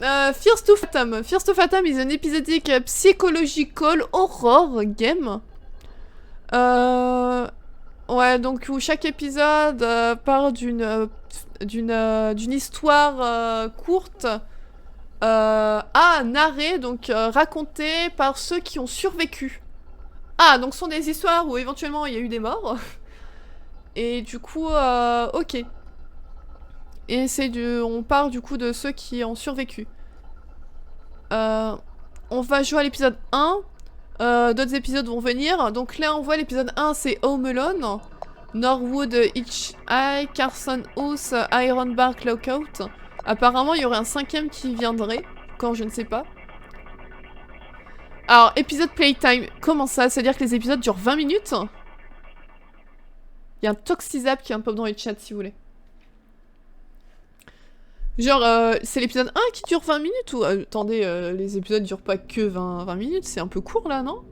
Fears to Fathom. Fears to Fathom is an episodic psychological horror game. Ouais, donc où chaque épisode part d'une histoire courte à narrer, donc racontée par ceux qui ont survécu. Ah, donc ce sont des histoires où éventuellement il y a eu des morts. Et du coup, ok. Et on part du coup de ceux qui ont survécu. On va jouer à l'épisode 1. D'autres épisodes vont venir. Donc là, on voit l'épisode 1, c'est Home Alone. Norwood, Hitch High, Carson House, Iron Bark, Lockout. Apparemment, il y aurait un 5ème qui viendrait. Quand je ne sais pas. Alors, épisode Playtime. Comment ça? C'est-à-dire que les épisodes durent 20 minutes? Il y a un Toxizap qui est un peu dans les chats si vous voulez. Genre, c'est l'épisode 1 qui dure 20 minutes ou... attendez, les épisodes durent pas que 20 minutes, c'est un peu court là, non?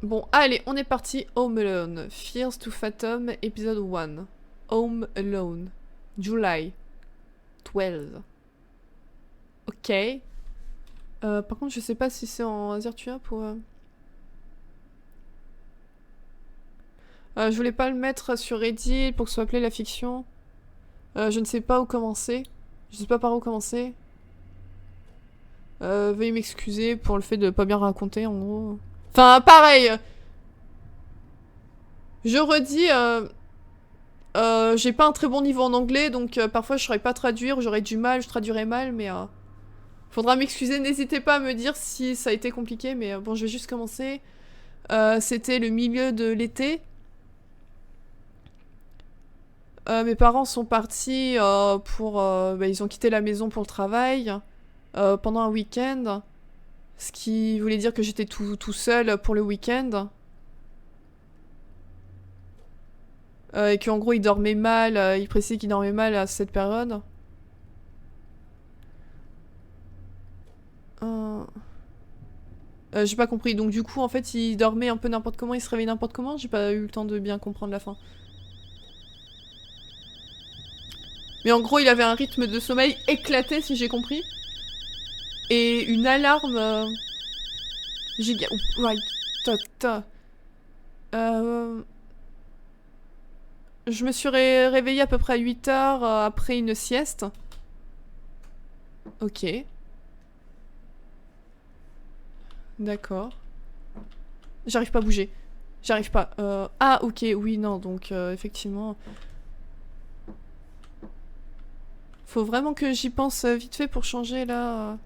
Bon, allez, on est parti. Home Alone. Fears to Fathom, épisode 1. Home Alone. July 12. Ok. Par contre, je sais pas si c'est en Zertuap ou... je voulais pas le mettre sur Reddit pour que ce soit appelé la fiction. Je ne sais pas où commencer. Je sais pas par où commencer. Veuillez m'excuser pour le fait de pas bien raconter, en gros. Enfin, pareil. Je redis, j'ai pas un très bon niveau en anglais, donc parfois je saurais pas traduire, j'aurais du mal, je traduirais mal, mais faudra m'excuser. N'hésitez pas à me dire si ça a été compliqué, mais bon, je vais juste commencer. C'était le milieu de l'été. Mes parents sont partis ils ont quitté la maison pour le travail pendant un week-end. Ce qui voulait dire que j'étais tout seul pour le week-end. Et qu'en gros, ils dormaient mal. Ils précisaient qu'ils dormaient mal à cette période. J'ai pas compris. Donc du coup, en fait, ils dormaient un peu n'importe comment. Ils se réveillaient n'importe comment. J'ai pas eu le temps de bien comprendre la fin. Mais en gros, il avait un rythme de sommeil éclaté, si j'ai compris. Et une alarme... giga... Ouais, je me suis réveillée à peu près à 8 heures après une sieste. Ok. D'accord. J'arrive pas à bouger. J'arrive pas. Ah, ok, oui, non, donc effectivement... Faut vraiment que j'y pense vite fait pour changer, là.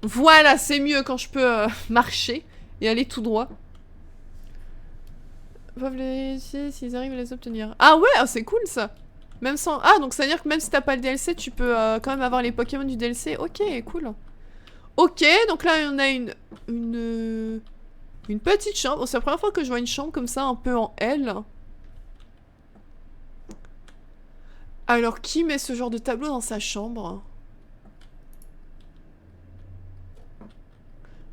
Voilà, c'est mieux quand je peux marcher et aller tout droit. Peuvent les s'ils arrivent à les obtenir. Ah ouais, c'est cool ça. Même sans... Ah, donc ça veut dire que même si t'as pas le DLC, tu peux quand même avoir les Pokémon du DLC. Ok, cool. Ok, donc là on a une petite chambre. Oh, c'est la première fois que je vois une chambre comme ça, un peu en L. Alors, qui met ce genre de tableau dans sa chambre?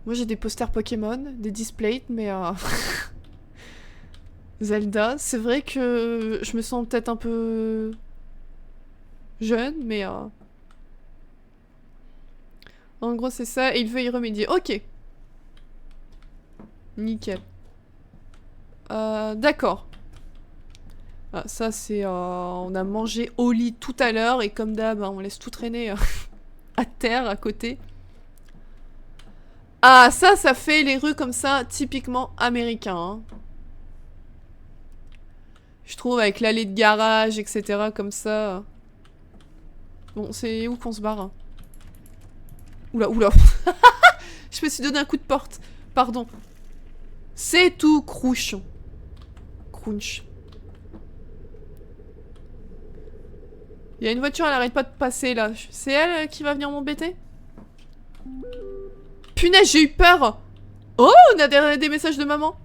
Moi j'ai des posters Pokémon, des displays, mais... Zelda, c'est vrai que je me sens peut-être un peu... jeune, mais... En gros c'est ça, et il veut y remédier. Ok. Nickel. D'accord. Ah, ça c'est... on a mangé au lit tout à l'heure, et comme d'hab, on laisse tout traîner à terre, à côté. Ah, ça fait les rues comme ça, typiquement américain. Hein. Je trouve, avec l'allée de garage, etc., comme ça. Bon, c'est où qu'on se barre? Oula, oula. Je me suis donné un coup de porte. Pardon. C'est tout, crouchon. Crunch. Il y a une voiture, elle arrête pas de passer, là. C'est elle qui va venir m'embêter? Punaise, j'ai eu peur. Oh, on a des messages de maman.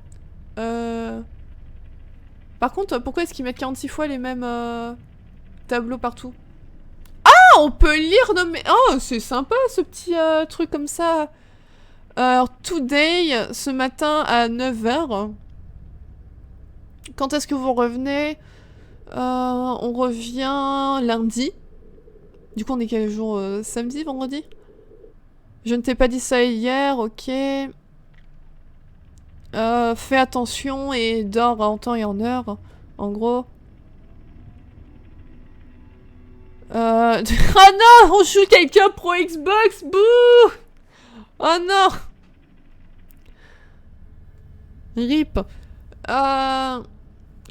Par contre, pourquoi est-ce qu'ils mettent 46 fois les mêmes tableaux partout? Ah, on peut lire nos... Oh, c'est sympa ce petit truc comme ça. Alors, today, ce matin à 9 h. Quand est-ce que vous revenez? On revient lundi. Du coup, on est quel jour? Samedi, vendredi? Je ne t'ai pas dit ça hier, ok. Fais attention et dors en temps et en heure, en gros. Oh non, on joue quelqu'un pro Xbox, bouh. Oh non. RIP.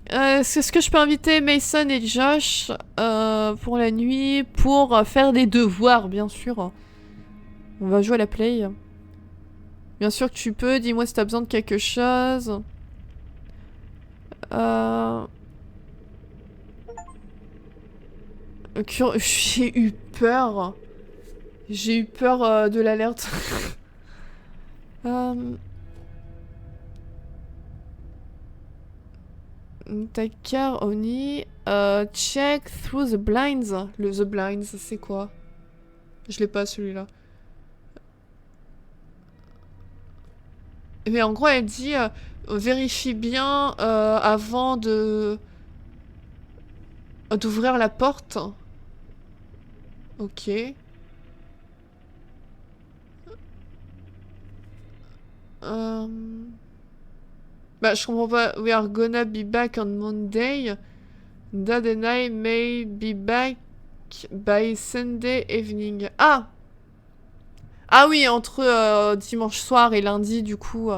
Est-ce que je peux inviter Mason et Josh pour la nuit, pour faire des devoirs, bien sûr. On va jouer à la play. Bien sûr que tu peux, dis-moi si t'as besoin de quelque chose. J'ai eu peur. J'ai eu peur de l'alerte. Takar Oni. Check through the blinds. Le The Blinds, c'est quoi? Je l'ai pas celui-là. Mais en gros, elle dit vérifie bien avant de d'ouvrir la porte. Ok. Bah, je comprends pas. We are gonna be back on Monday. Dad and I may be back by Sunday evening. Ah! Ah oui, entre dimanche soir et lundi, du coup.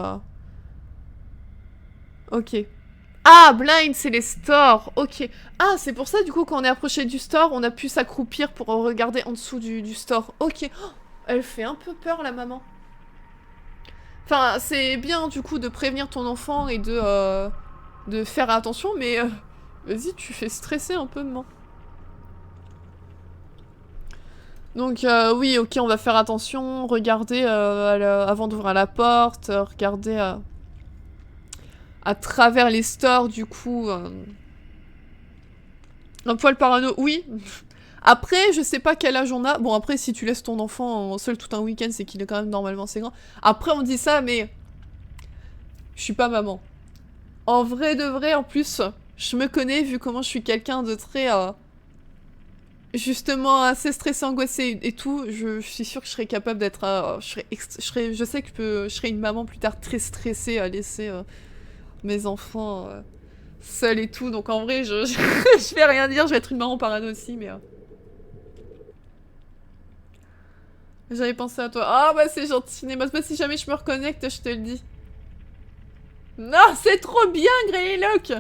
Ok. Ah, blind, c'est les stores. Ok. Ah, c'est pour ça, du coup, quand on est approché du store, on a pu s'accroupir pour regarder en dessous du store. Ok. Oh, elle fait un peu peur, la maman. Enfin, c'est bien, du coup, de prévenir ton enfant et de faire attention, mais... vas-y, tu fais stresser un peu, maman. Donc, oui, ok, on va faire attention. Regarder avant d'ouvrir la porte. Regarder à travers les stores, du coup... Un poil parano, oui. Après, je sais pas quel âge on a. Bon, après, si tu laisses ton enfant seul tout un week-end, c'est qu'il est quand même normalement assez grand. Après, on dit ça, mais... Je suis pas maman. En vrai de vrai, en plus, je me connais, vu comment je suis quelqu'un de très... justement, assez stressé, angoissé et tout, je suis sûre que je serais capable d'être... je sais que je serais une maman plus tard très stressée à laisser mes enfants seuls et tout. Donc en vrai, je vais rien dire, je vais être une maman parano aussi, mais... J'avais pensé à toi. Ah bah c'est gentil, Némos. Bah si jamais je me reconnecte, je te le dis. Non, c'est trop bien, Greylock.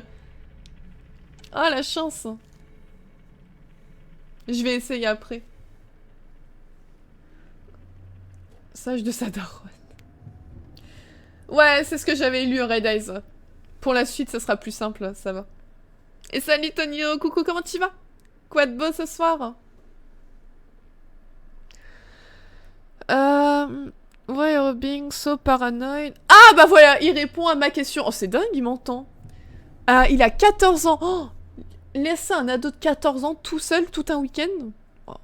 Ah, la chance. Je vais essayer après. Sage de sa daronne. Ouais, c'est ce que j'avais lu, Red Eyes. Pour la suite, ça sera plus simple, ça va. Et salut Tonio, coucou, comment tu vas? Quoi de beau ce soir? Why are you being so paranoid? Ah bah voilà, il répond à ma question. Oh, c'est dingue, il m'entend. Il a 14 ans. Oh, laisser un ado de 14 ans tout seul, tout un week-end? Oh.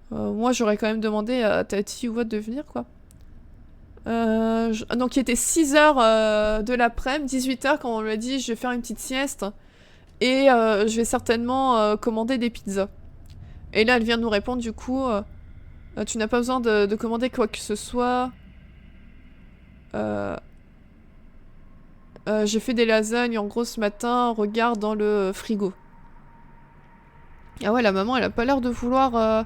Moi, j'aurais quand même demandé à Tati ou Watt de venir, quoi. Donc, il était 6h de l'après-midi, 18h, quand on lui a dit je vais faire une petite sieste. Et je vais certainement commander des pizzas. Et là, elle vient de nous répondre, du coup... tu n'as pas besoin de commander quoi que ce soit. J'ai fait des lasagnes en gros ce matin, regarde dans le frigo. Ah ouais, la maman, elle a pas l'air de vouloir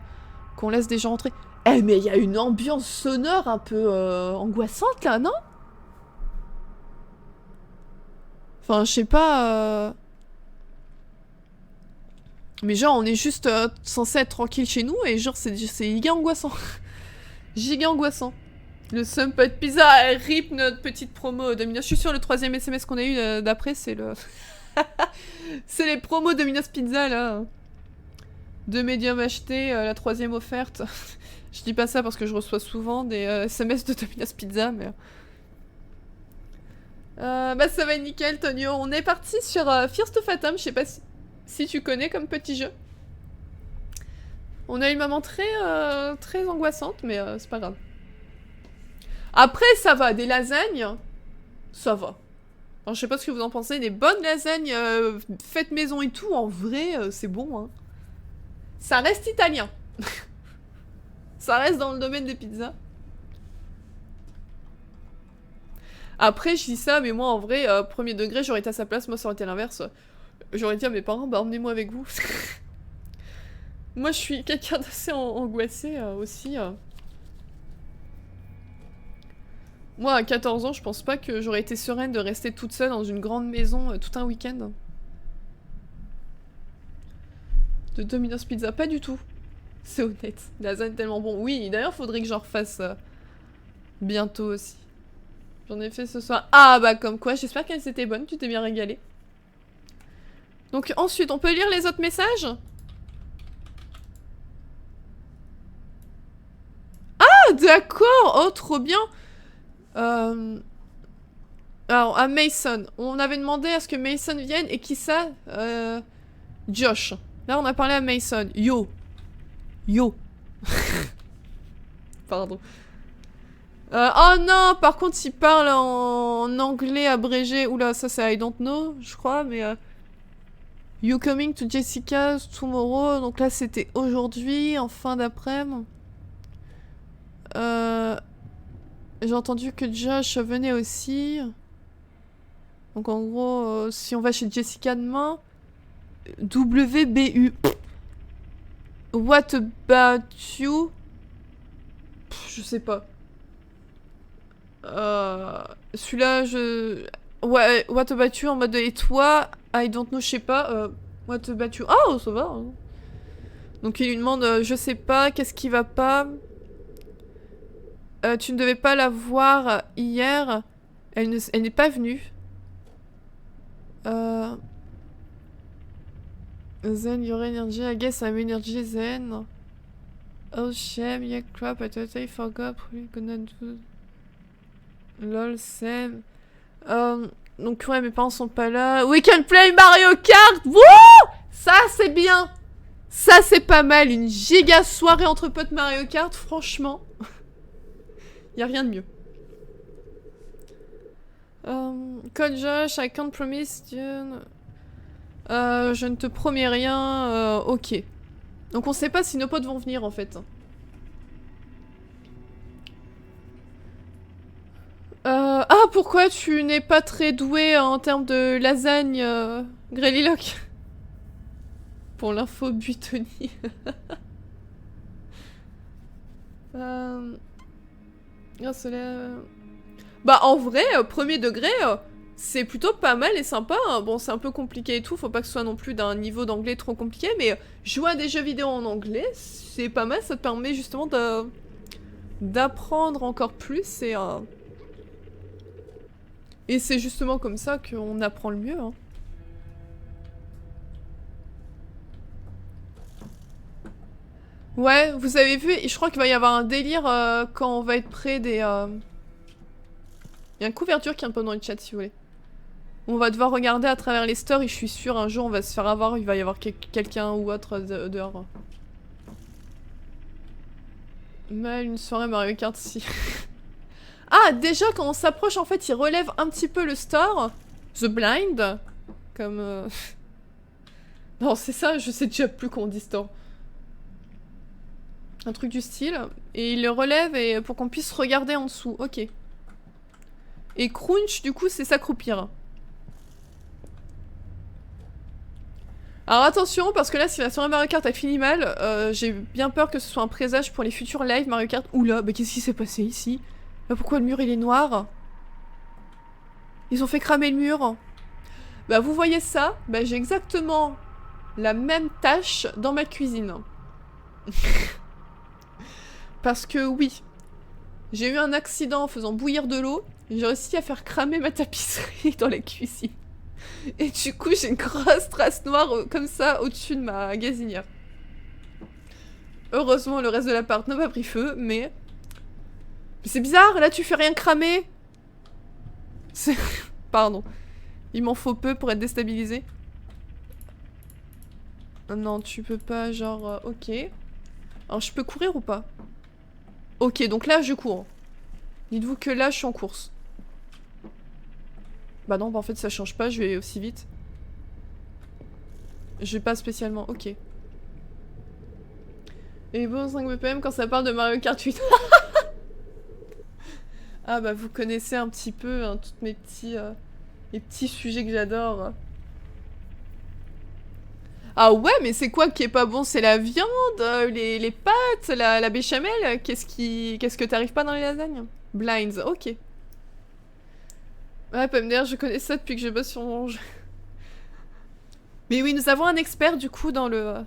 qu'on laisse des gens rentrer. Eh, mais il y a une ambiance sonore un peu angoissante là, non? Enfin, je sais pas... Mais genre, on est juste censé être tranquille chez nous et genre, c'est giga angoissant. Giga angoissant. Le Sumpet Pizza, rip notre petite promo Domino's. Je suis sûre le 3e SMS qu'on a eu d'après, c'est le... c'est les promos Domino's Pizza, là. 2 médiums achetés, la 3e offerte. Je dis pas ça parce que je reçois souvent des SMS de Domino's Pizza, mais... bah ça va nickel, Tonio. On est parti sur First of Atom, je sais pas si tu connais comme petit jeu. On a une maman très angoissante, mais c'est pas grave. Après, ça va. Des lasagnes, ça va. Alors, je sais pas ce que vous en pensez, des bonnes lasagnes faites maison et tout, en vrai, c'est bon, hein. Ça reste italien. Ça reste dans le domaine des pizzas. Après, je dis ça, mais moi, en vrai, premier degré, j'aurais été à sa place, moi, ça aurait été l'inverse. J'aurais dit à mes parents, bah, emmenez-moi avec vous. Moi, je suis quelqu'un d'assez angoissé aussi. Moi, à 14 ans, je pense pas que j'aurais été sereine de rester toute seule dans une grande maison tout un week-end. De Domino's Pizza, pas du tout. C'est honnête. Lasagne tellement bon. Oui, d'ailleurs, faudrait que j'en refasse bientôt aussi. J'en ai fait ce soir. Ah bah comme quoi, j'espère qu'elles étaient bonnes, tu t'es bien régalé. Donc ensuite, on peut lire les autres messages? Ah d'accord, oh trop bien. Alors à Mason, on avait demandé à ce que Mason vienne et qui ça? Josh. Là on a parlé à Mason. Yo. Yo. Pardon. Oh non, par contre, il parle en anglais abrégé. Oula, ça c'est I don't know, je crois, mais... You coming to Jessica's tomorrow. Donc là, c'était aujourd'hui, en fin d'après-midi. J'ai entendu que Josh venait aussi. Donc en gros, si on va chez Jessica demain... WBU. What about you? Je sais pas. Celui-là, je... Ouais, what about you en mode et toi? I don't know, je sais pas. What about you? Oh, ça va. Hein. Donc il lui demande, je sais pas, qu'est-ce qui va pas? Tu ne devais pas la voir hier. Elle n'est pas venue. Zen, your energy, I guess I'm energy zen. Oh shame, yeah crap, I totally forgot. Probably gonna do... Lol, Sam. Donc ouais, mes parents sont pas là. We can play Mario Kart. Wouh! Ça c'est bien. Ça c'est pas mal. Une giga soirée entre potes Mario Kart, franchement. Y a rien de mieux. Call Josh, I can't promise you. Je ne te promets rien. Ok. Donc on sait pas si nos potes vont venir en fait. Ah, pourquoi tu n'es pas très doué en termes de lasagne, Grellilock? Pour l'info, Buitoni. Bah, en vrai, premier degré, c'est plutôt pas mal et sympa. Hein. Bon, c'est un peu compliqué et tout, faut pas que ce soit non plus d'un niveau d'anglais trop compliqué, mais jouer à des jeux vidéo en anglais, c'est pas mal, ça te permet justement d'apprendre encore plus et c'est justement comme ça qu'on apprend le mieux. Hein. Ouais, vous avez vu, je crois qu'il va y avoir un délire quand on va être près des... Il y a une couverture qui est un peu dans le chat si vous voulez. On va devoir regarder à travers les stores et je suis sûre un jour on va se faire avoir, il va y avoir quelqu'un ou autre dehors. Mais une soirée Mario Kart si... Ah, déjà, quand on s'approche, en fait, il relève un petit peu le store. The blind. Comme... Non, c'est ça, je sais déjà plus qu'on dit store. Un truc du style. Et il le relève et pour qu'on puisse regarder en dessous. Ok. Et crunch, du coup, c'est s'accroupir. Alors attention, parce que là, si la soirée Mario Kart a fini mal, j'ai bien peur que ce soit un présage pour les futurs lives Mario Kart. Oula, bah qu'est-ce qui s'est passé ici? Bah pourquoi le mur il est noir? Ils ont fait cramer le mur. Bah vous voyez ça? Bah j'ai exactement la même tâche dans ma cuisine. Parce que oui, j'ai eu un accident en faisant bouillir de l'eau. J'ai réussi à faire cramer ma tapisserie dans la cuisine. Et du coup j'ai une grosse trace noire comme ça au-dessus de ma gazinière. Heureusement le reste de l'appart n'a pas pris feu, mais... C'est bizarre, là tu fais rien cramer. Pardon. Il m'en faut peu pour être déstabilisé. Non, tu peux pas, genre... ok. Alors je peux courir ou pas? Ok, donc là je cours. Dites-vous que là je suis en course. Bah non, bah en fait ça change pas, je vais aussi vite. Je vais pas spécialement, ok. Et bon 5 BPM quand ça parle de Mario Kart 8. Ah bah vous connaissez un petit peu hein, tous mes petits sujets que j'adore. Ah ouais, mais c'est quoi qui est pas bon? C'est la viande, les pâtes, la béchamel? Qu'est-ce que t'arrives pas dans les lasagnes? Blinds, ok. Ouais, PMDR, je connais ça depuis que je bosse sur mon jeu. Mais oui, nous avons un expert du coup dans le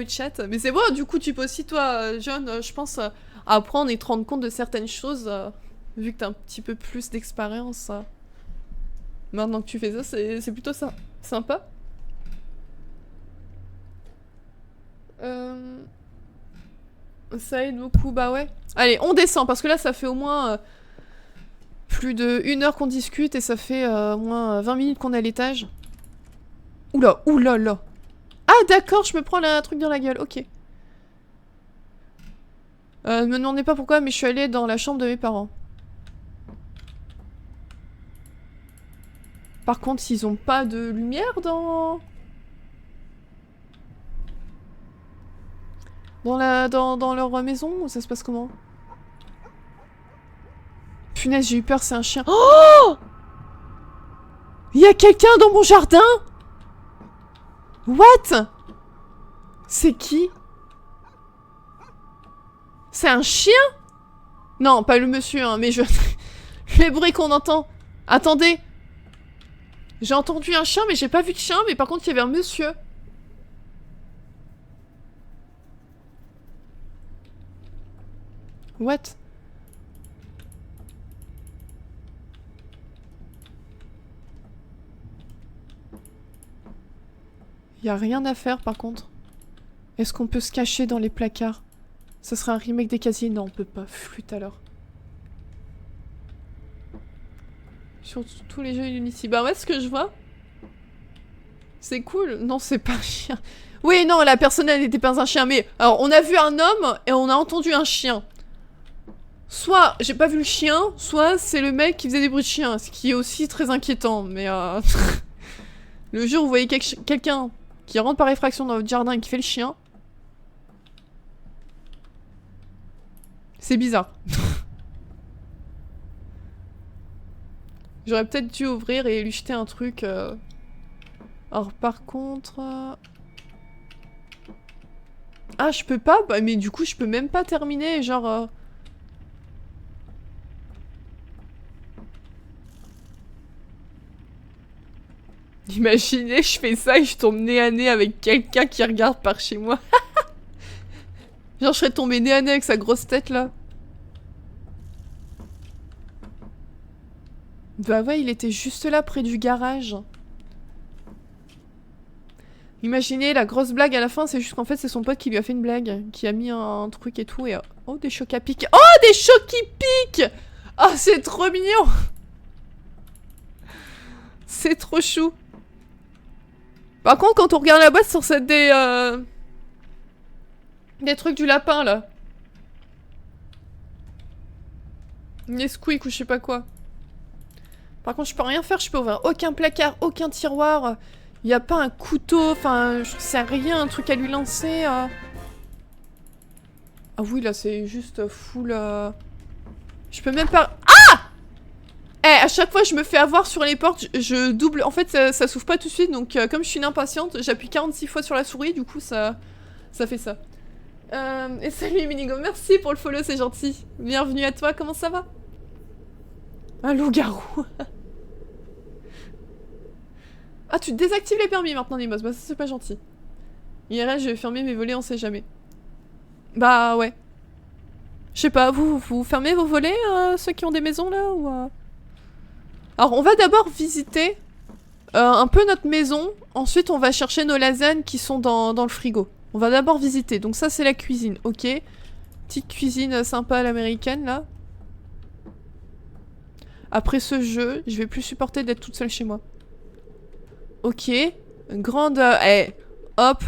chat. Mais c'est bon, du coup, tu peux aussi, toi, John, je pense, apprendre et te rendre compte de certaines choses, vu que t'as un petit peu plus d'expérience. Maintenant que tu fais ça, c'est plutôt ça. Sympa. Ça aide beaucoup, bah ouais. Allez, on descend, parce que là, ça fait au moins plus de 1 heure qu'on discute, et ça fait au moins 20 minutes qu'on est à l'étage. Oula, oula, là. Ah, d'accord, je me prends un truc dans la gueule, ok. Ne me demandez pas pourquoi, mais je suis allée dans la chambre de mes parents. Par contre, ils ont pas de lumière dans leur maison, ça se passe comment? Punaise, j'ai eu peur, c'est un chien. Oh! Il y a quelqu'un dans mon jardin? What? C'est qui? C'est un chien? Non, pas le monsieur, hein, mais je... les bruits qu'on entend. Attendez. J'ai entendu un chien, mais j'ai pas vu de chien, mais par contre, il y avait un monsieur. What? Y a rien à faire, par contre. Est-ce qu'on peut se cacher dans les placards? Ça serait un remake des casiers? Non, on peut pas. Flûte alors. Sur tous les jeux Unity. Bah ouais, ce que je vois. C'est cool. Non, c'est pas un chien. Oui, non, la personne, elle n'était pas un chien. Mais, alors, on a vu un homme et on a entendu un chien. Soit, j'ai pas vu le chien, soit c'est le mec qui faisait des bruits de chien. Ce qui est aussi très inquiétant. Mais, le jour où vous voyez quelqu'un qui rentre par effraction dans votre jardin et qui fait le chien... C'est bizarre. J'aurais peut-être dû ouvrir et lui jeter un truc. Alors par contre... Ah, je peux pas? Bah, mais du coup, je peux même pas terminer, genre... Imaginez, je fais ça et je tombe nez à nez avec quelqu'un qui regarde par chez moi. Genre, je serais tombée nez à nez avec sa grosse tête, là. Bah ouais, il était juste là, près du garage. Imaginez, la grosse blague à la fin, c'est juste qu'en fait, c'est son pote qui lui a fait une blague. Qui a mis un truc et tout, et... Oh, des chocs à pic. Oh, des chocs qui piquent! Oh, c'est trop mignon! C'est trop chou. Par contre, quand on regarde la boîte sur cette des trucs du lapin, là. Nesquik ou je sais pas quoi. Par contre, je peux rien faire, je peux ouvrir aucun placard, aucun tiroir. Y a pas un couteau, enfin, je sais rien, un truc à lui lancer. Ah oui, là, c'est juste full... Je peux même pas... Ah! Eh, à chaque fois, je me fais avoir sur les portes, je double... En fait, ça s'ouvre pas tout de suite, donc comme je suis une impatiente, j'appuie 46 fois sur la souris, du coup, ça fait ça. Et salut Minigo, merci pour le follow, c'est gentil. Bienvenue à toi, comment ça va? Un loup-garou. Ah, tu désactives les permis maintenant, Nimos. Bah, ça, c'est pas gentil. IRL, je vais fermer mes volets, on sait jamais. Bah, ouais. Je sais pas, vous fermez vos volets, ceux qui ont des maisons, là, ou... Alors, on va d'abord visiter un peu notre maison. Ensuite, on va chercher nos lasagnes qui sont dans le frigo. On va d'abord visiter. Donc ça, c'est la cuisine, ok. Petite cuisine sympa à l'américaine, là. Après ce jeu, je vais plus supporter d'être toute seule chez moi. Ok. Grande... hop.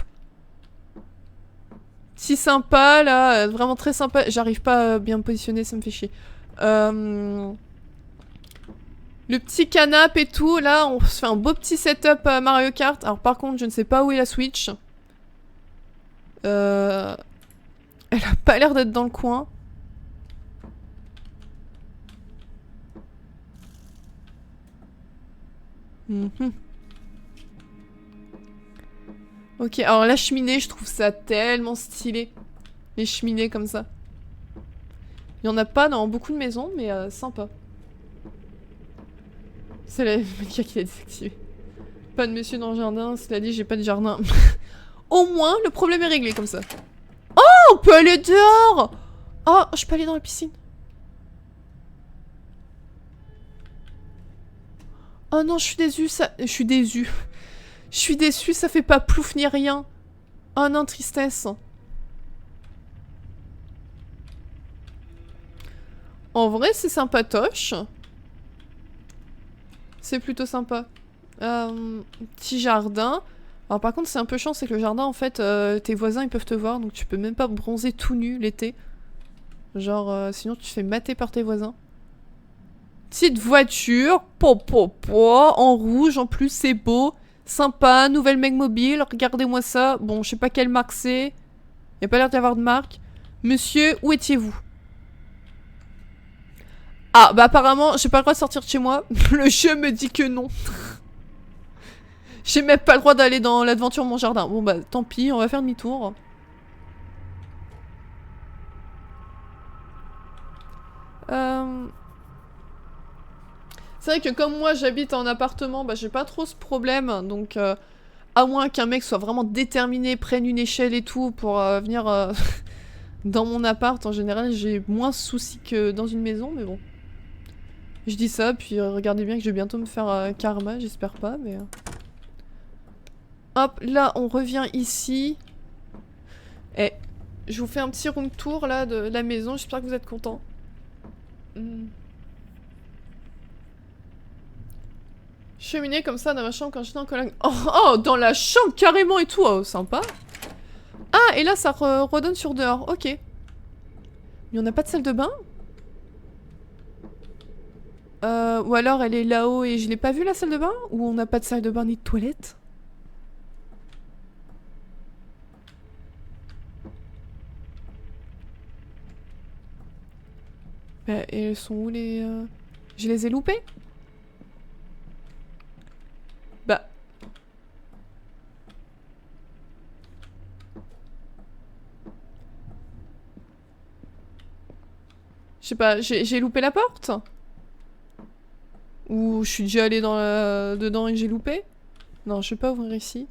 Si sympa, là. Vraiment très sympa. J'arrive pas à bien me positionner, ça me fait chier. Le petit canapé et tout, là, on se fait un beau petit setup Mario Kart. Alors par contre, je ne sais pas où est la Switch. Elle a pas l'air d'être dans le coin. Mhm. Ok, alors la cheminée, je trouve ça tellement stylé. Les cheminées comme ça. Il y en a pas dans beaucoup de maisons, mais sympa. C'est la Monica qui l'a désactivé. Pas de monsieur dans le jardin, cela dit, j'ai pas de jardin. Au moins, le problème est réglé comme ça. Oh, on peut aller dehors! Oh, je peux aller dans la piscine. Oh non, je suis déçue, ça... Je suis déçue. Je suis déçue, ça fait pas plouf ni rien. Oh non, tristesse. En vrai, c'est sympatoche. C'est plutôt sympa. Petit jardin. Alors par contre, c'est un peu chiant, c'est que le jardin, en fait, tes voisins, ils peuvent te voir, donc tu peux même pas bronzer tout nu l'été. Genre, sinon tu te fais mater par tes voisins. Petite voiture, en rouge, en plus, c'est beau. Sympa, nouvelle mec mobile, regardez-moi ça. Bon, je sais pas quelle marque c'est. Y a pas l'air d'y avoir de marque. Monsieur, où étiez-vous? Ah, bah apparemment, j'ai pas le droit de sortir de chez moi. Le jeu me dit que non. J'ai même pas le droit d'aller dans l'aventure mon jardin. Bon bah, tant pis, on va faire demi-tour. C'est vrai que comme moi, j'habite en appartement, bah j'ai pas trop ce problème. Donc, à moins qu'un mec soit vraiment déterminé, prenne une échelle et tout pour venir dans mon appart, en général, j'ai moins de soucis que dans une maison, mais bon. Je dis ça, puis regardez bien que je vais bientôt me faire karma, j'espère pas, mais... Hop, là, on revient ici. Et je vous fais un petit room tour, là, de la maison, j'espère que vous êtes contents. Cheminée comme ça dans ma chambre quand j'étais en coloc. Oh, dans la chambre carrément et tout, oh, sympa. Ah, et là, ça redonne sur dehors, ok. Mais on n'a pas de salle de bain? Ou alors elle est là-haut et je l'ai pas vue la salle de bain? Ou on n'a pas de salle de bain ni de toilette? Bah, et elles sont où les... Je les ai loupées? Bah... Je sais pas, j'ai loupé la porte? Ou je suis déjà allée dans dedans et j'ai loupé? Non, je vais pas ouvrir ici.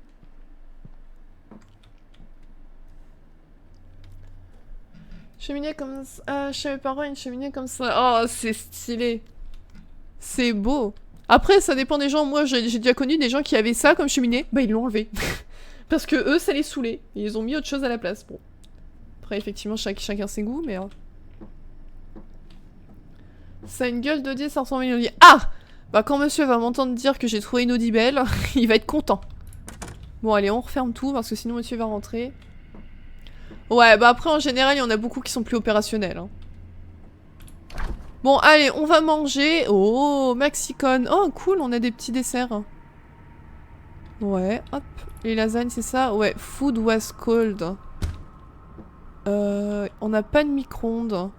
Cheminée comme ça. Chez mes parents, une cheminée comme ça. Oh, c'est stylé. C'est beau. Après, ça dépend des gens. Moi, j'ai déjà connu des gens qui avaient ça comme cheminée. Bah, ils l'ont enlevé. Parce que eux, ça les saoulait. Ils ont mis autre chose à la place. Bon. Après, effectivement, chacun ses goûts, mais... Ça a une gueule d'Audier, ça ressemble à une Audier. Ah! Bah, quand monsieur va m'entendre dire que j'ai trouvé une Audibelle, il va être content. Bon, allez, on referme tout, parce que sinon monsieur va rentrer. Ouais, bah après, en général, il y en a beaucoup qui sont plus opérationnels. Hein. Bon, allez, on va manger. Oh, Maxicon. Oh, cool, on a des petits desserts. Ouais, hop. Les lasagnes, c'est ça? Ouais, food was cold. On n'a pas de micro-ondes.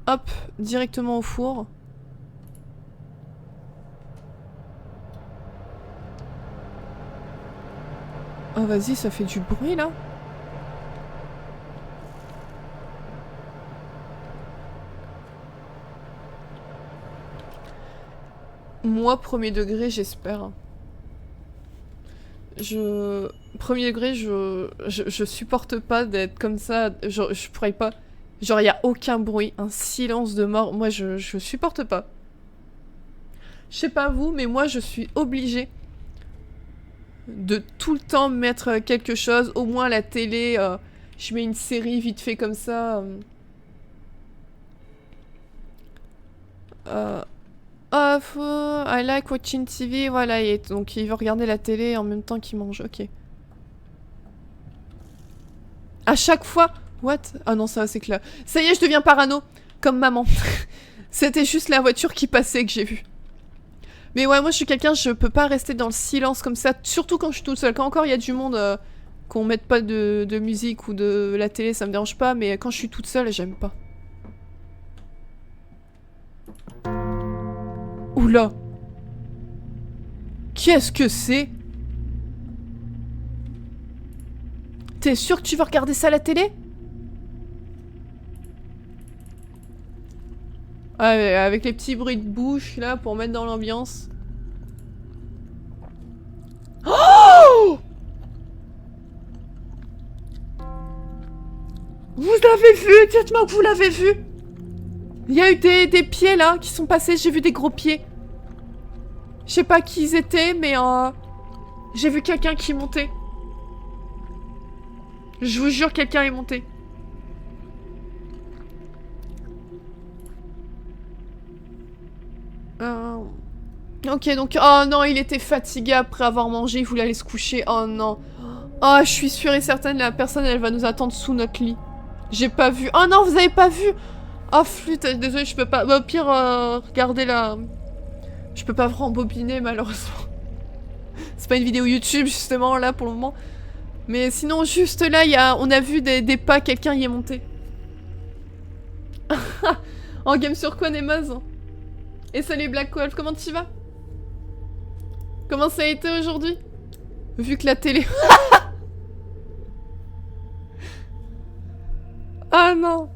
Hop, directement au four. Oh, vas-y, ça fait du bruit, là. Moi, premier degré, j'espère. Premier degré, je supporte pas d'être comme ça. Je pourrais pas... Genre, y a aucun bruit, un silence de mort. Moi, je supporte pas. Je sais pas vous, mais moi, je suis obligée de tout le temps mettre quelque chose. Au moins, la télé, je mets une série vite fait comme ça. I like watching TV. Voilà, donc il veut regarder la télé en même temps qu'il mange. Ok. À chaque fois... What? Ah non, ça c'est clair. Ça y est, je deviens parano. Comme maman. C'était juste la voiture qui passait que j'ai vue. Mais ouais, moi je suis quelqu'un, je peux pas rester dans le silence comme ça, surtout quand je suis toute seule. Quand encore il y a du monde, qu'on mette pas de musique ou de la télé, ça me dérange pas, mais quand je suis toute seule, j'aime pas. Oula! Qu'est-ce que c'est? T'es sûr que tu veux regarder ça à la télé? Ah, avec les petits bruits de bouche là pour mettre dans l'ambiance. Oh! Vous l'avez vu? Dites-moi que vous l'avez vu! Il y a eu des pieds là qui sont passés, j'ai vu des gros pieds. Je sais pas qui ils étaient, mais j'ai vu quelqu'un qui montait. Je vous jure, quelqu'un est monté. Ok, donc... Oh non, il était fatigué après avoir mangé, il voulait aller se coucher. Oh non. Oh, je suis sûre et certaine, la personne, elle va nous attendre sous notre lit. J'ai pas vu. Oh non, vous avez pas vu? Oh, flûte, désolé, je peux pas... Bah, au pire, regardez la... Je peux pas rembobiner, malheureusement. C'est pas une vidéo YouTube, justement, là, pour le moment. Mais sinon, juste là, on a vu des pas, quelqu'un y est monté. En game sur quoi, Nemoz? Et salut Black Wolf, comment tu vas? Comment ça a été aujourd'hui? Vu que la télé... Ah non!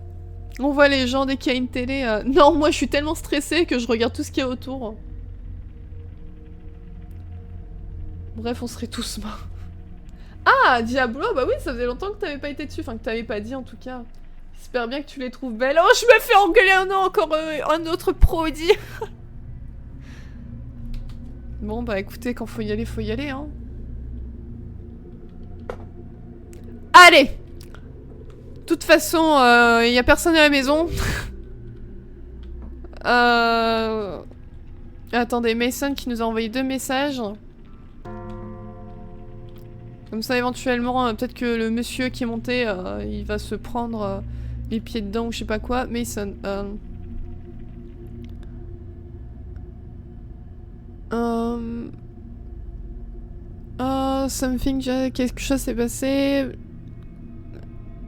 On voit les gens dès qu'il y a une télé... Non, moi je suis tellement stressée que je regarde tout ce qu'il y a autour. Bref, on serait tous morts. Ah, Diablo, bah oui, ça faisait longtemps que t'avais pas été dessus. Enfin, que t'avais pas dit en tout cas. J'espère bien que tu les trouves belles. Oh, je me fais engueuler un an, encore un autre produit. Bon, bah écoutez, quand faut y aller, hein. Allez! De toute façon, y a personne à la maison. Attendez, Mason qui nous a envoyé 2 messages. Comme ça, éventuellement, peut-être que le monsieur qui est monté, il va se prendre les pieds dedans ou je sais pas quoi. Mason, something, quelque chose s'est passé.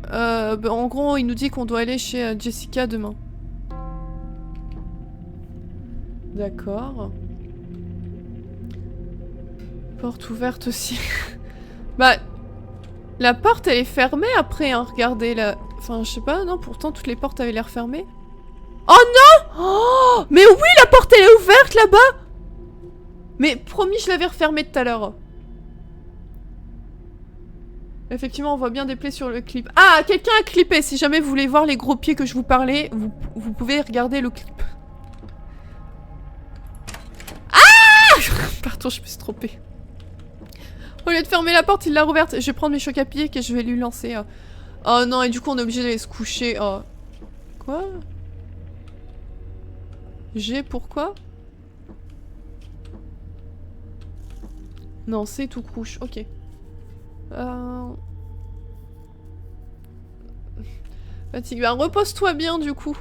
Bah, en gros, il nous dit qu'on doit aller chez Jessica demain. D'accord. Porte ouverte aussi. Bah, la porte elle est fermée après, hein, regardez là. Enfin, je sais pas, non, pourtant toutes les portes avaient l'air fermées. Oh non! Oh, mais oui, la porte elle est ouverte là-bas! Mais promis, je l'avais refermée tout à l'heure. Effectivement, on voit bien des plaies sur le clip. Ah, quelqu'un a clippé. Si jamais vous voulez voir les gros pieds que je vous parlais, vous pouvez regarder le clip. Ah! Pardon, je me suis trompée. Au lieu de fermer la porte, il l'a rouverte. Je vais prendre mes chocs à pied et je vais lui lancer. Oh non, et du coup, on est obligé d'aller se coucher. Oh. Quoi? Pourquoi? Non, c'est tout couche. Ok. Fatigue. Bah, repose-toi bien, du coup.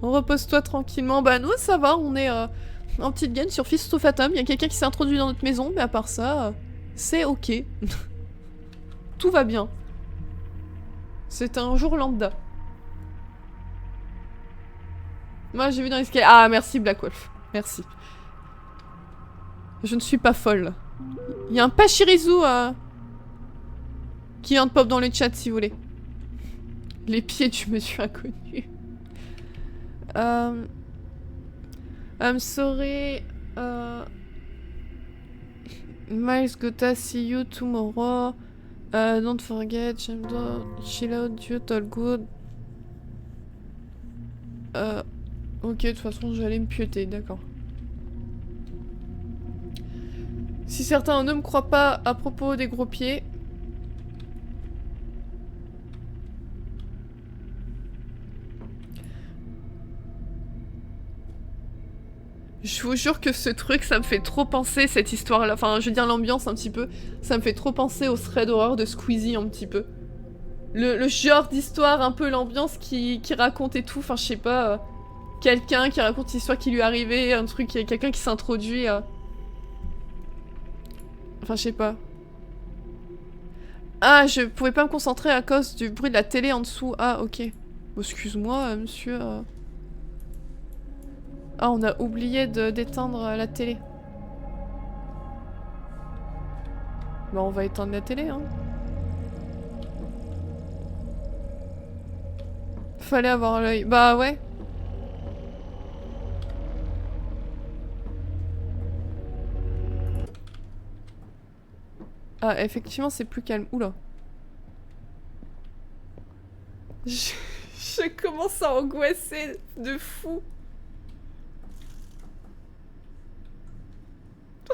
Repose-toi tranquillement. Bah, nous, ça va. On est en petite gaine sur Fist of Atom. Il y a quelqu'un qui s'est introduit dans notre maison, mais à part ça, c'est ok. Tout va bien. C'est un jour lambda. Moi, j'ai vu dans l'escalier. Ah, merci Black Wolf. Merci. Je ne suis pas folle. Il y a un Pachirizu qui vient de pop dans le chat si vous voulez. Les pieds du monsieur inconnu. I'm sorry. Miles Gota, see you tomorrow. Don't forget, chill out, you all good. Ok, de toute façon, j'allais me pieuter, d'accord. Si certains ne me croient pas à propos des gros pieds... Je vous jure que ce truc, ça me fait trop penser, cette histoire-là. Enfin, je veux dire l'ambiance un petit peu. Ça me fait trop penser au thread horreur de Squeezie un petit peu. Le genre d'histoire, un peu l'ambiance qui raconte et tout. Enfin, je sais pas... quelqu'un qui raconte l'histoire qui lui est arrivée, un truc, quelqu'un qui s'introduit. Enfin, je sais pas. Ah, je pouvais pas me concentrer à cause du bruit de la télé en dessous. Ah, ok. Bon, excuse-moi, monsieur. Ah, on a oublié d'éteindre la télé. Bah, on va éteindre la télé, hein. Fallait avoir l'œil. Bah, ouais. Ah, effectivement, c'est plus calme. Oula. Je commence à angoisser de fou.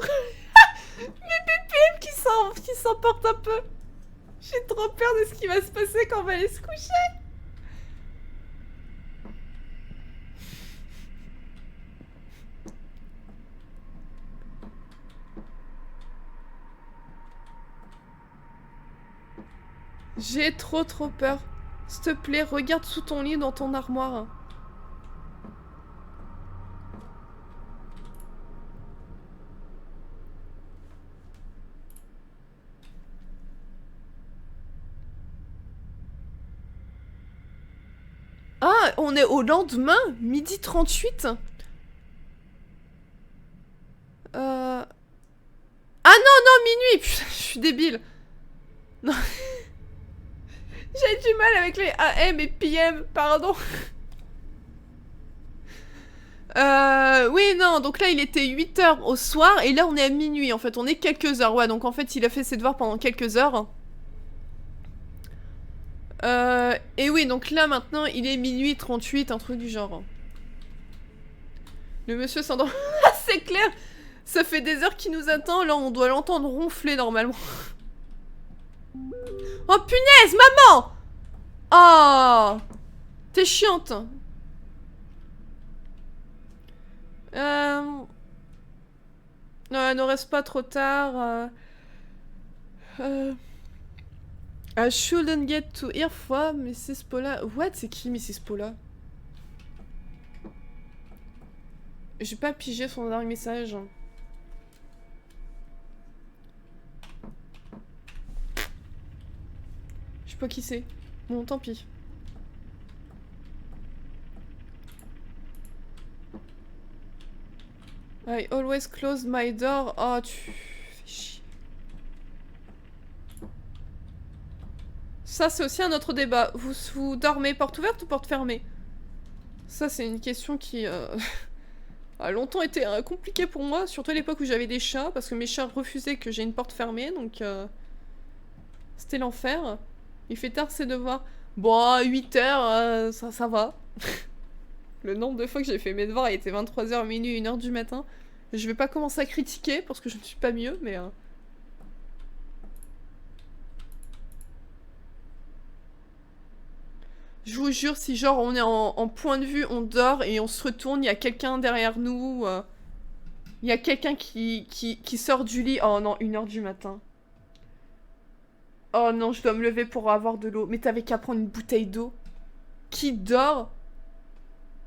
Mes BPM qui s'emportent un peu. J'ai trop peur de ce qui va se passer quand on va aller se coucher. J'ai trop peur. S'il te plaît, regarde sous ton lit dans ton armoire. Ah, on est au lendemain, midi 38. Ah non, minuit. Putain, je suis débile. Non. J'ai du mal avec les AM et PM, pardon. Oui, non, donc là il était 8h au soir et là on est à minuit en fait, on est quelques heures, ouais, donc en fait il a fait ses devoirs pendant quelques heures. Et oui, donc là maintenant il est minuit 38, un truc du genre. Le monsieur s'endort. C'est clair. Ça fait des heures qu'il nous attend, là on doit l'entendre ronfler normalement. Oh punaise, maman! Oh! T'es chiante. Ne reste pas trop tard. I shouldn't get to hear from Mrs. Paula. What? C'est qui Mrs. Paula? J'ai pas pigé son dernier message. Je sais pas qui c'est. Bon, tant pis. I always close my door. Oh, tu fais chier. Ça, c'est aussi un autre débat. Vous dormez porte ouverte ou porte fermée? Ça, c'est une question qui a longtemps été compliquée pour moi, surtout à l'époque où j'avais des chats, parce que mes chats refusaient que j'ai une porte fermée, donc c'était l'enfer. Il fait tard ses devoirs. Bon, 8h, ça va. Le nombre de fois que j'ai fait mes devoirs, il était 23h, minuit, 1h du matin. Je vais pas commencer à critiquer, parce que je ne suis pas mieux, mais... Je vous jure, si genre on est en point de vue, on dort et on se retourne, il y a quelqu'un derrière nous. Il y a quelqu'un qui sort du lit. Oh non, 1h du matin. Oh non, je dois me lever pour avoir de l'eau. Mais t'avais qu'à prendre une bouteille d'eau. Qui dort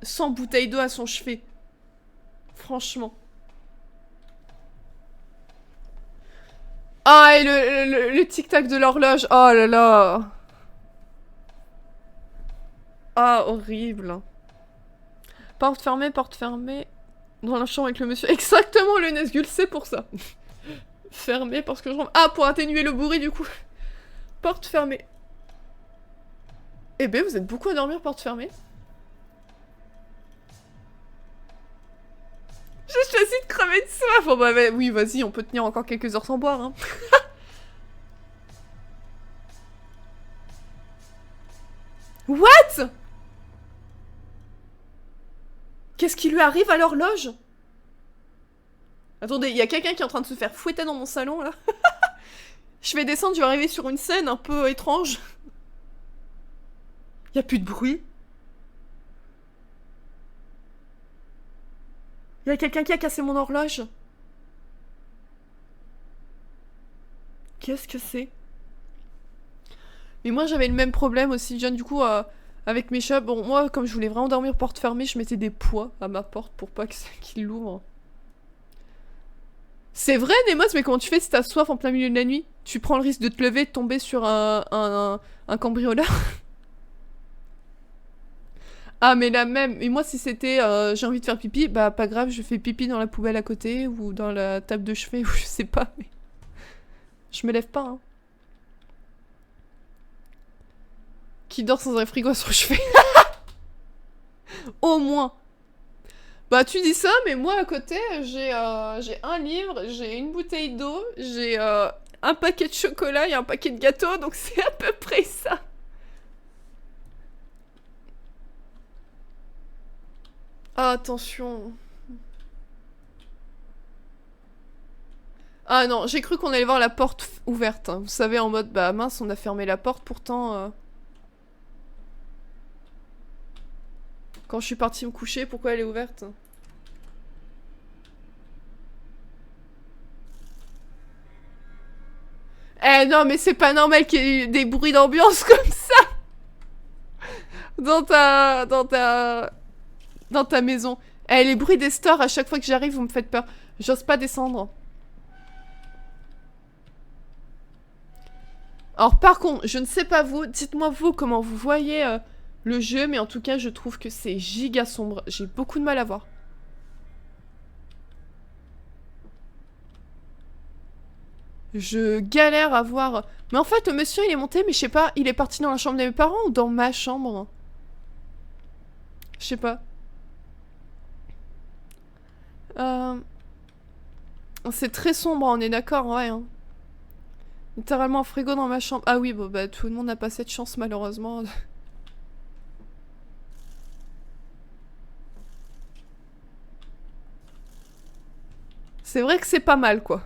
sans bouteille d'eau à son chevet? Franchement. Ah, et le tic-tac de l'horloge. Oh là là. Ah, horrible. Porte fermée, porte fermée. Dans la chambre avec le monsieur. Exactement, le Nesgul, c'est pour ça. Fermée parce que je rentre. Ah, pour atténuer le bruit, du coup. Porte fermée. Eh ben, vous êtes beaucoup à dormir, porte fermée. J'ai choisi de crever de soif. Bon, bah, oui, vas-y, on peut tenir encore quelques heures sans boire, hein. What? Qu'est-ce qui lui arrive à l'horloge? Attendez, il y a quelqu'un qui est en train de se faire fouetter dans mon salon, là. Je vais descendre, je vais arriver sur une scène un peu étrange. Il y a plus de bruit. Il y a quelqu'un qui a cassé mon horloge. Qu'est-ce que c'est? Mais moi j'avais le même problème aussi, John, du coup, Avec mes chats, bon, moi, comme je voulais vraiment dormir porte fermée, je mettais des poids à ma porte pour pas qu'il l'ouvre. C'est vrai, Nemos, mais comment tu fais si t'as soif en plein milieu de la nuit? Tu prends le risque de te lever et de tomber sur un cambrioleur? Ah, mais là même, et moi, si c'était j'ai envie de faire pipi, bah pas grave, je fais pipi dans la poubelle à côté ou dans la table de chevet ou je sais pas, mais. Je me lève pas, hein. Qui dort sans un frigo à son chevet? Au moins. Bah tu dis ça, mais moi à côté, j'ai un livre, j'ai une bouteille d'eau, j'ai un paquet de chocolat et un paquet de gâteaux, donc c'est à peu près ça. Ah, attention. Ah non, j'ai cru qu'on allait voir la porte ouverte. Hein. Vous savez, en mode, bah mince, on a fermé la porte, pourtant... Quand je suis partie me coucher, pourquoi elle est ouverte? Eh non, mais c'est pas normal qu'il y ait des bruits d'ambiance comme ça dans ta maison. Eh, les bruits des stores, à chaque fois que j'arrive, vous me faites peur. J'ose pas descendre. Alors par contre, je ne sais pas vous, dites-moi vous comment vous voyez le jeu, mais en tout cas, je trouve que c'est giga sombre. J'ai beaucoup de mal à voir. Je galère à voir. Mais en fait, le monsieur, il est monté, mais je sais pas, il est parti dans la chambre de mes parents ou dans ma chambre? Je sais pas. C'est très sombre, on est d'accord, ouais. Hein. Littéralement un frigo dans ma chambre. Ah oui, bon, bah tout le monde n'a pas cette chance, malheureusement. C'est vrai que c'est pas mal, quoi.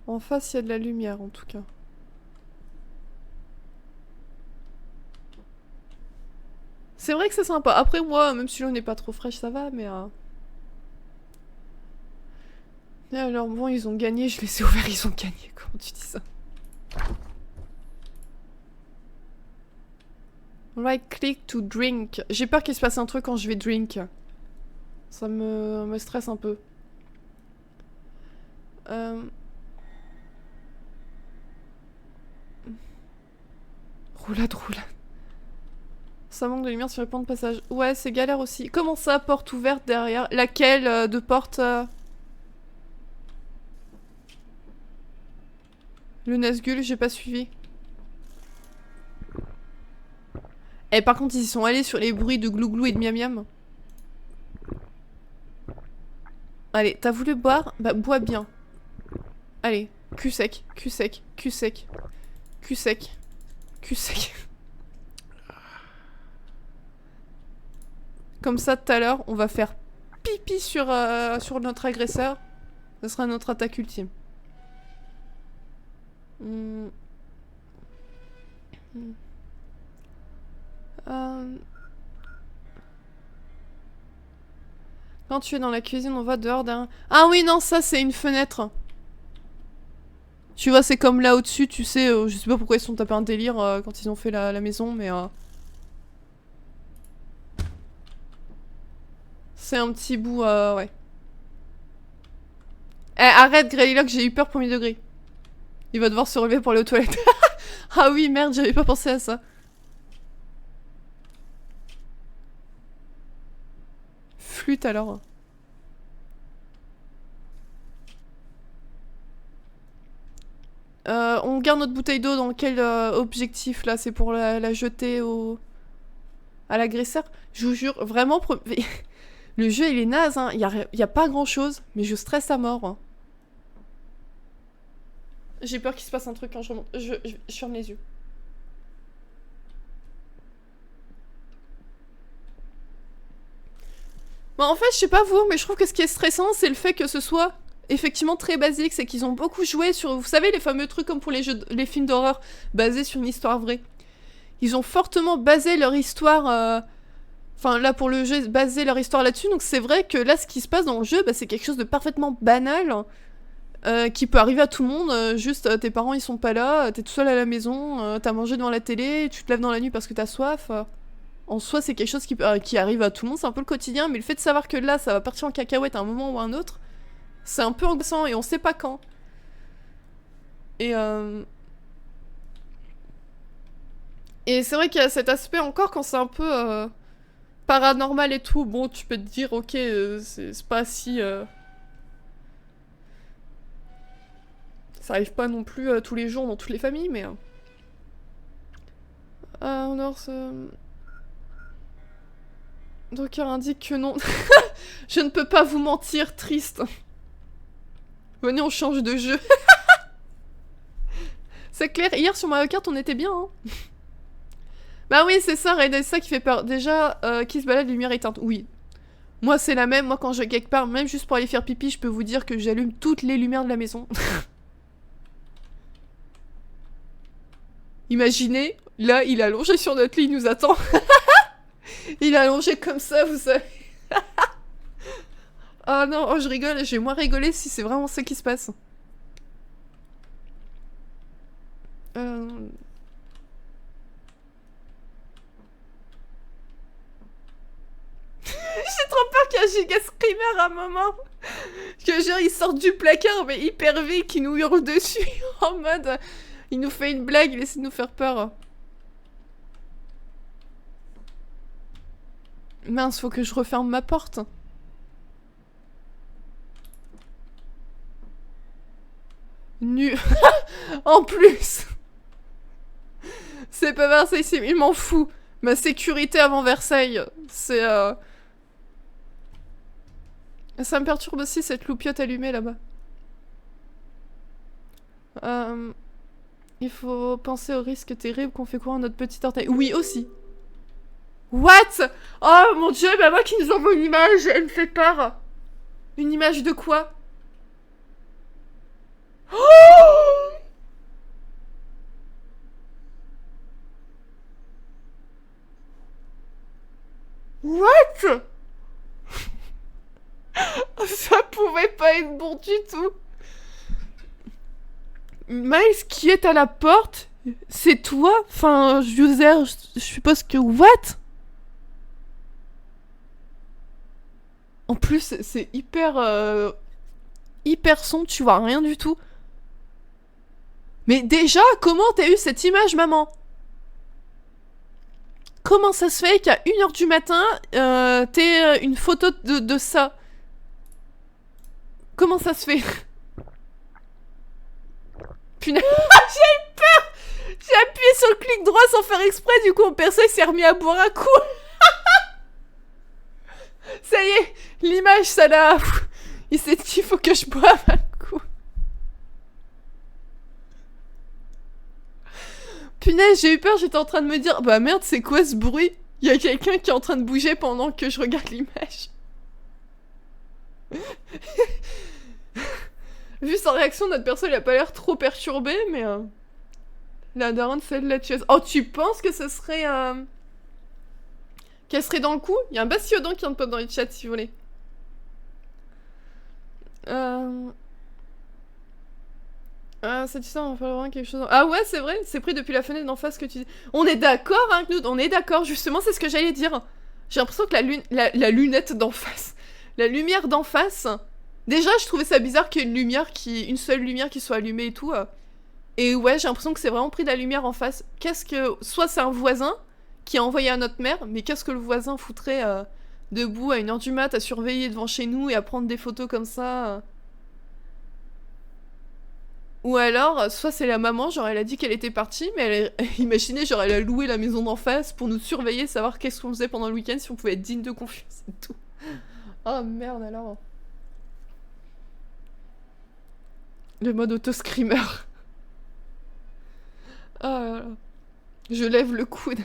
En face, il y a de la lumière, en tout cas. C'est vrai que c'est sympa. Après, moi, même si l'eau n'est pas trop fraîche, ça va, mais... Et alors, bon, ils ont gagné, je les ai ouverts, ils ont gagné. Comment tu dis ça? Right click to drink. J'ai peur qu'il se passe un truc quand je vais drink. Ça me stresse un peu. Roulade. Ça manque de lumière sur le plan de passage. Ouais, c'est galère aussi. Comment ça, porte ouverte derrière? Laquelle de porte Le Nazgul, j'ai pas suivi. Eh, par contre, ils y sont allés sur les bruits de glouglou et de miam miam. Allez, t'as voulu boire? Bah, bois bien. Allez, cul sec. Comme ça, tout à l'heure, on va faire pipi sur notre agresseur. Ce sera notre attaque ultime. Quand tu es dans la cuisine, on va dehors derrière... Ah oui, non, ça, c'est une fenêtre. Tu vois, c'est comme là au-dessus, tu sais, je sais pas pourquoi ils se sont tapés un délire quand ils ont fait la maison, mais... C'est un petit bout, ouais. Eh, arrête, Greylock, j'ai eu peur premier degré. Il va devoir se relever pour aller aux toilettes. Ah oui, merde, j'avais pas pensé à ça. Flûte alors. On garde notre bouteille d'eau dans quel objectif là? C'est pour la jeter à l'agresseur? Je vous jure, vraiment... Le jeu il est naze, hein. Y a pas grand chose, mais je stresse à mort. Hein. J'ai peur qu'il se passe un truc quand je remonte. Je ferme les yeux. Bon, en fait, je sais pas vous, mais je trouve que ce qui est stressant, c'est le fait que ce soit effectivement très basique. C'est qu'ils ont beaucoup joué sur, vous savez, les fameux trucs comme pour les films d'horreur basés sur une histoire vraie. Ils ont fortement basé leur histoire... Enfin, là, pour le jeu, basé leur histoire là-dessus. Donc, c'est vrai que là, ce qui se passe dans le jeu, bah, c'est quelque chose de parfaitement banal. qui peut arriver à tout le monde, juste tes parents ils sont pas là, t'es tout seul à la maison, t'as mangé devant la télé, tu te lèves dans la nuit parce que t'as soif. En soi c'est quelque chose qui arrive à tout le monde, c'est un peu le quotidien, mais le fait de savoir que là ça va partir en cacahuète à un moment ou à un autre, c'est un peu angoissant et on sait pas quand. Et c'est vrai qu'il y a cet aspect encore quand c'est un peu paranormal et tout, bon tu peux te dire ok c'est pas si... Ça arrive pas non plus tous les jours dans toutes les familles, mais... alors, Drucker indique que non. Je ne peux pas vous mentir, triste. Venez, on change de jeu. C'est clair, hier sur Mario Kart, on était bien, hein. Bah oui, c'est ça, Raid, c'est ça qui fait peur. Déjà, qui se balade, lumière éteinte. Oui. Moi, c'est la même. Moi, quand je vais quelque part, même juste pour aller faire pipi, je peux vous dire que j'allume toutes les lumières de la maison. Imaginez, là, il est allongé sur notre lit, il nous attend. Il est allongé comme ça, vous savez. Ah non, oh, je rigole, j'ai moins rigolé si c'est vraiment ça qui se passe. J'ai trop peur qu'il y ait un giga screamer à un moment. Que genre il sort du placard mais hyper vite, qui nous hurle dessus en mode... Il nous fait une blague, il essaie de nous faire peur. Mince, faut que je referme ma porte. Nu. En plus. C'est pas Versailles, il m'en fout. Ma sécurité avant Versailles, c'est... Ça me perturbe aussi cette loupiote allumée là-bas. Il faut penser au risque terrible qu'on fait courir notre petit orteil. Oui, aussi. What? Oh mon dieu, bah moi qui nous envoie une image, elle me fait peur. Une image de quoi? Oh, what? Ça pouvait pas être bon du tout. Miles qui est à la porte? C'est toi? Enfin, user, je suppose que... What? En plus, c'est hyper... hyper sombre, tu vois rien du tout. Mais déjà, comment t'as eu cette image, maman? Comment ça se fait qu'à 1h du matin, t'aies une photo de ça? Comment ça se fait? Punaise, j'ai eu peur! J'ai appuyé sur le clic droit sans faire exprès, du coup mon perso il s'est remis à boire un coup. Ça y est, l'image ça l'a... Il s'est dit, il faut que je boive un coup. Punaise, j'ai eu peur, j'étais en train de me dire, bah merde, c'est quoi ce bruit? Il y a quelqu'un qui est en train de bouger pendant que je regarde l'image. Vu sa réaction, notre perso il a pas l'air trop perturbé, mais... La daronne fait de la tueuse. Oh, tu penses que ce serait... Qu'elle serait dans le coup? Il y a un bastiodon qui entre dans le chat si vous voulez. C'est ça, on va falloir vraiment quelque chose... Ah ouais, c'est vrai, c'est pris depuis la fenêtre d'en face que tu dis. On est d'accord, hein, Knut, on est d'accord, justement, c'est ce que j'allais dire. J'ai l'impression que la lunette d'en face, la lumière d'en face... Déjà, je trouvais ça bizarre qu'il y ait une seule lumière qui soit allumée et tout. Et ouais, j'ai l'impression que c'est vraiment pris de la lumière en face. Soit c'est un voisin qui a envoyé à notre mère, mais qu'est-ce que le voisin foutrait debout à 1h du mat à surveiller devant chez nous et à prendre des photos comme ça Ou alors, soit c'est la maman, genre elle a dit qu'elle était partie, mais imaginez, genre elle a loué la maison d'en face pour nous surveiller, savoir qu'est-ce qu'on faisait pendant le week-end, si on pouvait être digne de confiance et tout. Oh merde alors. Le mode auto-screamer. Oh là là. Je lève le coude.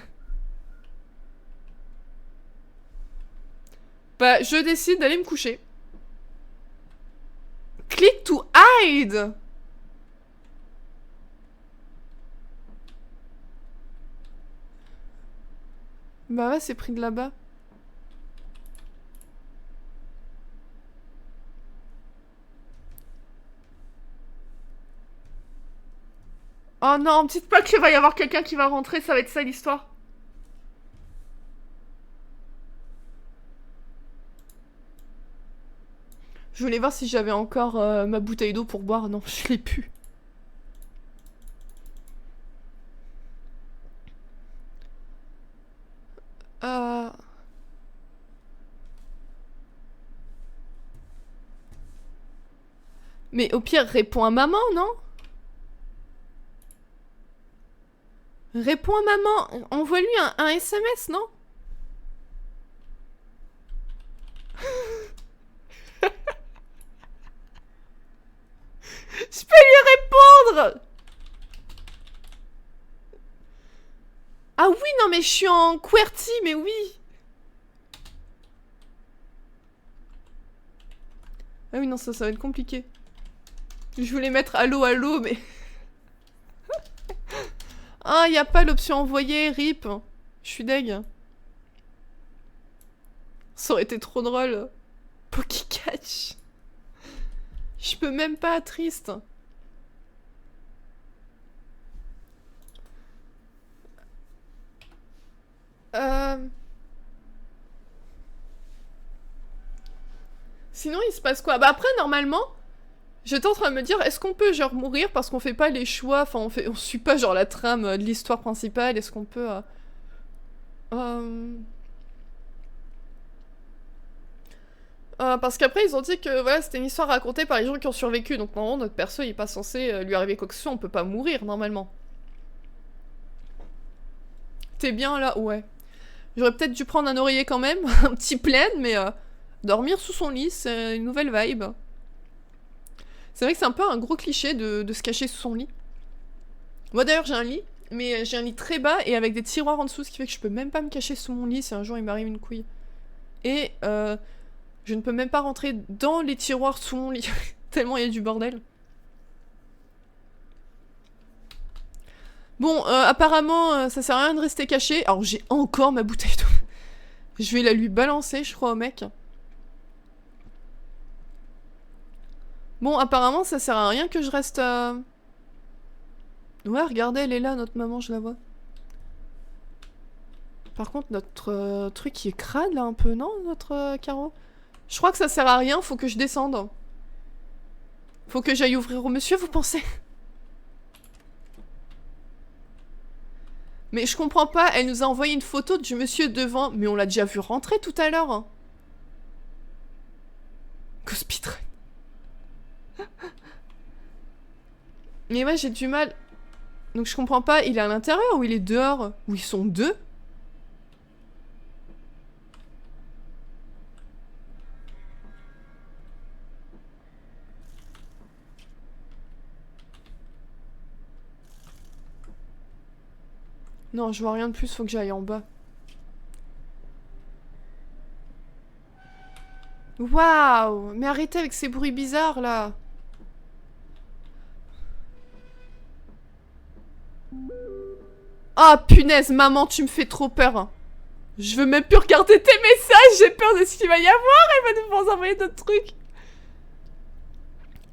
Bah, je décide d'aller me coucher. Click to hide. Bah ouais, c'est pris de là-bas. Oh non, dites pas qu'il va y avoir quelqu'un qui va rentrer, ça va être ça l'histoire. Je voulais voir si j'avais encore ma bouteille d'eau pour boire. Non, je l'ai plus. Mais au pire, réponds à maman, non? Réponds à maman. Envoie-lui un SMS, non? Je peux lui répondre. Ah oui, non, mais je suis en QWERTY, mais oui. Ah oui, non, ça va être compliqué. Je voulais mettre allô, allô, mais... Ah, y a pas l'option envoyer, rip. Je suis deg. Ça aurait été trop drôle. Pokécatch. Je peux même pas, triste. Sinon, il se passe quoi? Bah après, normalement, j'étais en train de me dire, est-ce qu'on peut genre mourir parce qu'on fait pas les choix, enfin on suit pas genre la trame de l'histoire principale, est-ce qu'on peut... parce qu'après, ils ont dit que voilà, c'était une histoire racontée par les gens qui ont survécu, donc normalement, notre perso, il est pas censé lui arriver quoi que ce soit, on peut pas mourir, normalement. T'es bien là? Ouais. J'aurais peut-être dû prendre un oreiller quand même, un petit plaid, mais dormir sous son lit, c'est une nouvelle vibe. C'est vrai que c'est un peu un gros cliché de se cacher sous son lit. Moi d'ailleurs j'ai un lit, mais j'ai un lit très bas et avec des tiroirs en dessous, ce qui fait que je peux même pas me cacher sous mon lit si un jour il m'arrive une couille. Et je ne peux même pas rentrer dans les tiroirs sous mon lit, tellement il y a du bordel. Bon, apparemment, ça sert à rien de rester caché. Alors j'ai encore ma bouteille d'eau. Je vais la lui balancer, je crois, au mec. Bon, apparemment, ça sert à rien que je reste... Ouais, regardez, elle est là, notre maman, je la vois. Par contre, notre truc, il est crade, là, un peu, non, notre carreau? Je crois que ça sert à rien, faut que je descende. Faut que j'aille ouvrir au monsieur, vous pensez? Mais je comprends pas, elle nous a envoyé une photo du monsieur devant, mais on l'a déjà vu rentrer tout à l'heure. Hein. Speedrun. Mais ouais, j'ai du mal. Donc je comprends pas, il est à l'intérieur ou il est dehors? Ou ils sont deux? Non, je vois rien de plus, faut que j'aille en bas. Waouh! Mais arrêtez avec ces bruits bizarres là! Ah punaise, maman, tu me fais trop peur! Je veux même plus regarder tes messages, j'ai peur de ce qu'il va y avoir, elle va nous envoyer d'autres trucs!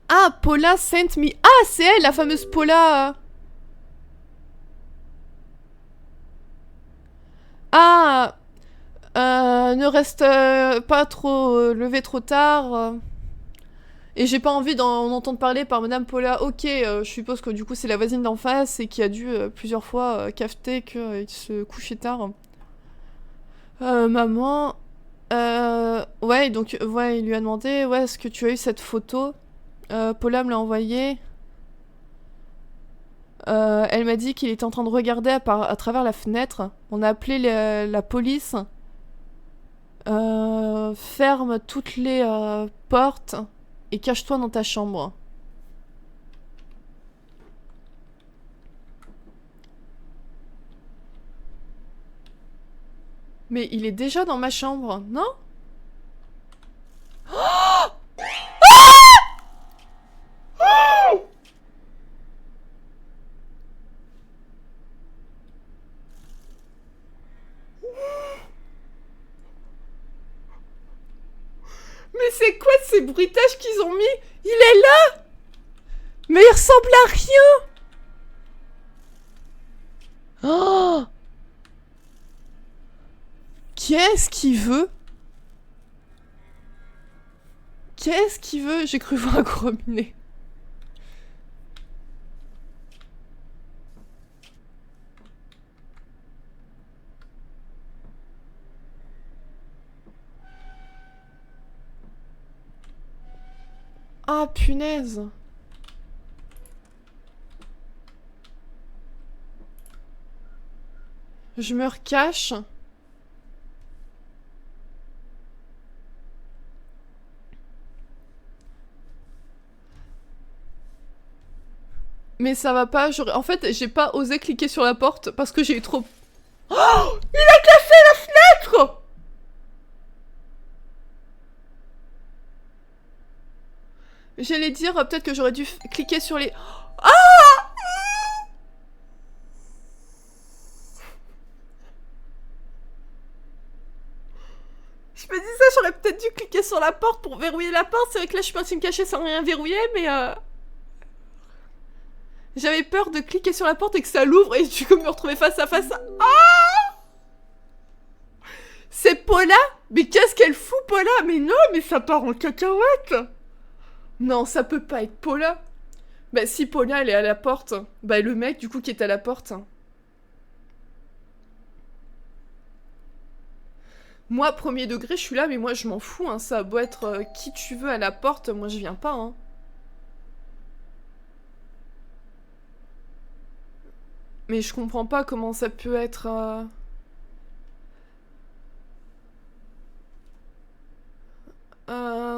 Ah, Paula sent me... Ah, c'est elle, la fameuse Paula! Ah... ne reste pas trop levé trop tard. Et j'ai pas envie d'en entendre parler par Madame Paula. Ok, je suppose que du coup c'est la voisine d'en face et qui a dû plusieurs fois capter qu'il se couchait tard. Maman... ouais, donc ouais, il lui a demandé, ouais, est-ce que tu as eu cette photo? Paula me l'a envoyée. Elle m'a dit qu'il était en train de regarder à travers la fenêtre. On a appelé la police. Ferme toutes les portes et cache-toi dans ta chambre. Mais il est déjà dans ma chambre, non? Oh! Mais c'est quoi ces bruitages qu'ils ont mis? Il est là! Mais il ressemble à rien! Oh, qu'est-ce qu'il veut? Qu'est-ce qu'il veut? J'ai cru voir un gros minet. Ah, punaise. Je me recache. Mais ça va pas, en fait, j'ai pas osé cliquer sur la porte parce que j'ai eu trop... Oh, il a cassé la fenêtre! J'allais dire, peut-être que j'aurais dû cliquer sur les... Ah! Je me disais, j'aurais peut-être dû cliquer sur la porte pour verrouiller la porte. C'est vrai que là, je suis partie me cacher sans rien verrouiller, mais... J'avais peur de cliquer sur la porte et que ça l'ouvre et du coup me retrouver face à face. Ah! C'est Paula? Mais qu'est-ce qu'elle fout, Paula? Mais non, mais ça part en cacahuète. Non, ça peut pas être Paula. Bah si Paula, elle est à la porte. Bah le mec, du coup, qui est à la porte. Moi, premier degré, je suis là, mais moi, je m'en fous, hein. Ça a beau être qui tu veux à la porte, moi, je viens pas, hein. Mais je comprends pas comment ça peut être...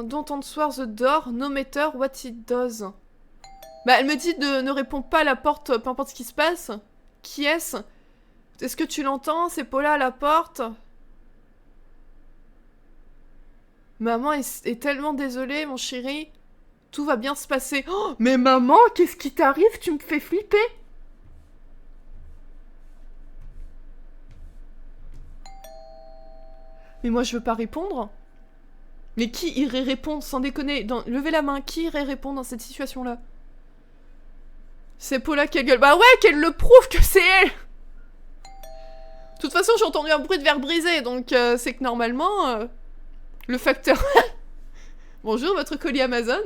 Don't answer the door, no matter what it does. Bah, elle me dit de ne répondre pas à la porte, peu importe ce qui se passe. Qui est-ce? Est-ce que tu l'entends? C'est Paula à la porte. Maman est tellement désolée, mon chéri. Tout va bien se passer. Oh, mais maman, qu'est-ce qui t'arrive? Tu me fais flipper. Mais moi, je veux pas répondre. Mais qui irait répondre, sans déconner? Levez la main, qui irait répondre dans cette situation-là? C'est Paula qui gueule. Bah ouais, qu'elle le prouve que c'est elle! De toute façon, j'ai entendu un bruit de verre brisé, donc c'est que normalement... le facteur... Bonjour, votre colis Amazon.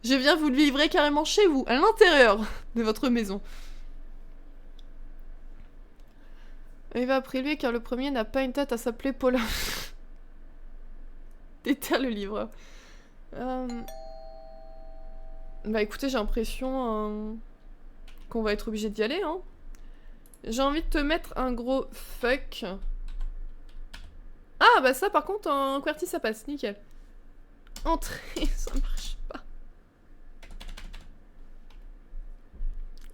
Je viens vous le livrer carrément chez vous, à l'intérieur de votre maison. Il va prélever car le premier n'a pas une tête à s'appeler Paula. Déterre le livre. Bah écoutez, j'ai l'impression qu'on va être obligé d'y aller, hein. J'ai envie de te mettre un gros fuck. Ah bah ça par contre en QWERTY ça passe, nickel. Entrer, ça marche pas.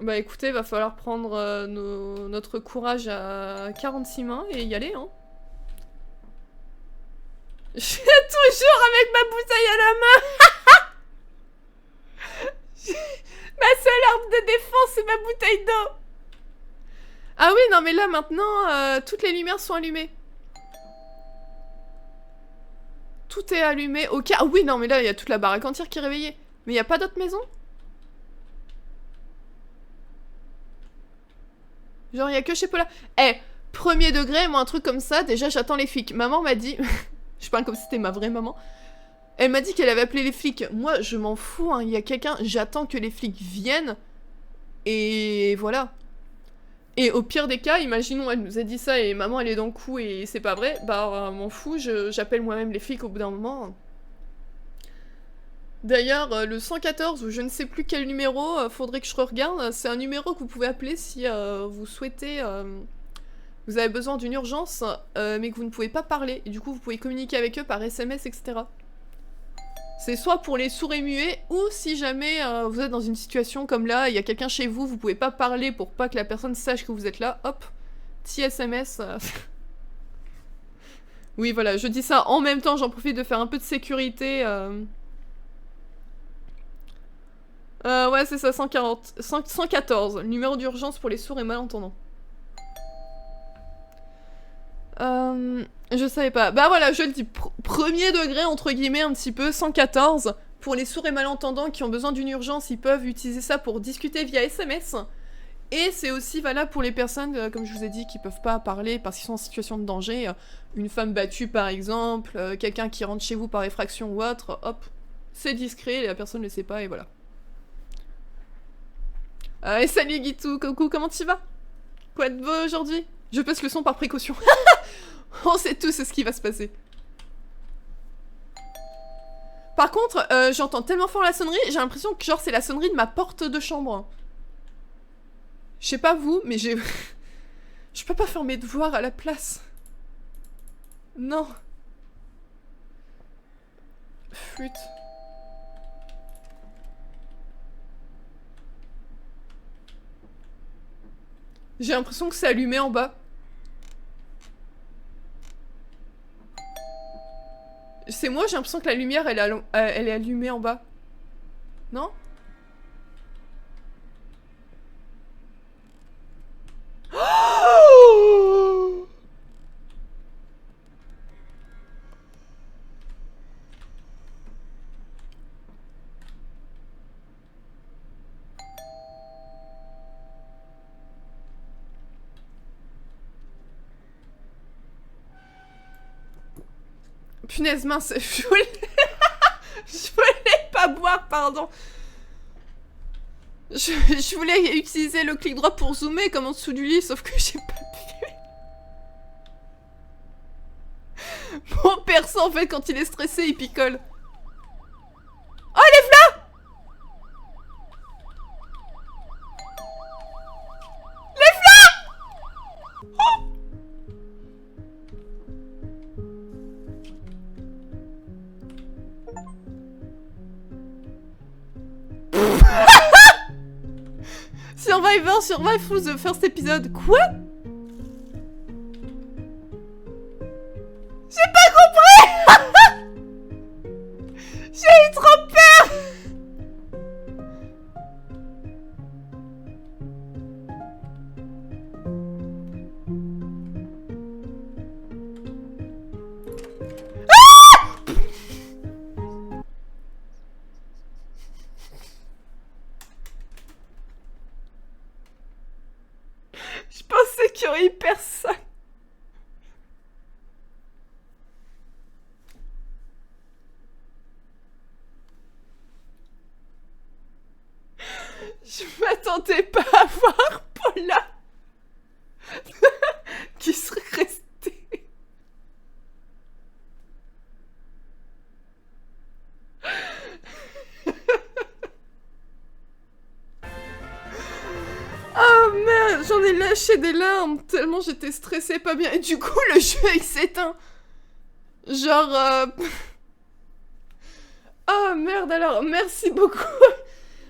Bah écoutez, va falloir prendre notre courage à 46 mains et y aller, hein. Je suis toujours avec ma bouteille à la main. Ma seule arme de défense, c'est ma bouteille d'eau. Ah oui, non mais là maintenant, toutes les lumières sont allumées. Tout est allumé. Ok. Ah oui, non mais là, il y a toute la baraque entière qui est réveillée. Mais il n'y a pas d'autres maisons? Genre, il y a que chez Paula. Eh, premier degré, moi, un truc comme ça, déjà, j'attends les flics. Maman m'a dit... Je parle comme si c'était ma vraie maman. Elle m'a dit qu'elle avait appelé les flics. Moi, je m'en fous, hein. Il y a quelqu'un... J'attends que les flics viennent. Et voilà. Et au pire des cas, imaginons, elle nous a dit ça et maman, elle est dans le coup et c'est pas vrai. Bah, m'en fous, j'appelle moi-même les flics au bout d'un moment. D'ailleurs, le 114, ou je ne sais plus quel numéro, faudrait que je regarde, c'est un numéro que vous pouvez appeler si vous souhaitez... vous avez besoin d'une urgence, mais que vous ne pouvez pas parler. Et du coup, vous pouvez communiquer avec eux par SMS, etc. C'est soit pour les sourds et muets, ou si jamais vous êtes dans une situation comme là, il y a quelqu'un chez vous, vous pouvez pas parler pour pas que la personne sache que vous êtes là, hop, petit SMS. Oui, voilà, je dis ça en même temps, j'en profite de faire un peu de sécurité. Ouais, c'est ça, 114, le numéro d'urgence pour les sourds et malentendants. Je savais pas. Bah voilà, je le dis, premier degré, entre guillemets, un petit peu, 114. Pour les sourds et malentendants qui ont besoin d'une urgence, ils peuvent utiliser ça pour discuter via SMS. Et c'est aussi valable pour les personnes, comme je vous ai dit, qui peuvent pas parler parce qu'ils sont en situation de danger. Une femme battue par exemple, quelqu'un qui rentre chez vous par effraction ou autre, hop, c'est discret, la personne ne le sait pas et voilà. Et salut Guitou, coucou, comment tu vas? Quoi de beau aujourd'hui? Je passe le son par précaution. On sait tous ce qui va se passer. Par contre, j'entends tellement fort la sonnerie, j'ai l'impression que genre c'est la sonnerie de ma porte de chambre. Je sais pas vous, mais j'ai... Je peux pas faire mes devoirs à la place. Non. Flûte. J'ai l'impression que c'est allumé en bas. C'est moi, j'ai l'impression que la lumière, elle est allumée en bas. Non? Oh! Punaise, mince, je voulais... je voulais pas boire, pardon. Je voulais utiliser le clic droit pour zoomer comme en dessous du lit, sauf que j'ai pas pu. Mon perso, en fait, quand il est stressé, il picole. Oh, lève-la! Lève-la! Oh! Survivor survive through the first episode. Quoi? J'ai pas compris. J'ai eu trop peur. Je pensais qu'il y aurait eu personne. Je m'attendais pas à voir Paula qui serait restée. Oh merde, j'en ai lâché des larmes tellement j'étais stressée, pas bien. Et du coup, le jeu il s'éteint. Genre... Oh merde alors, merci beaucoup.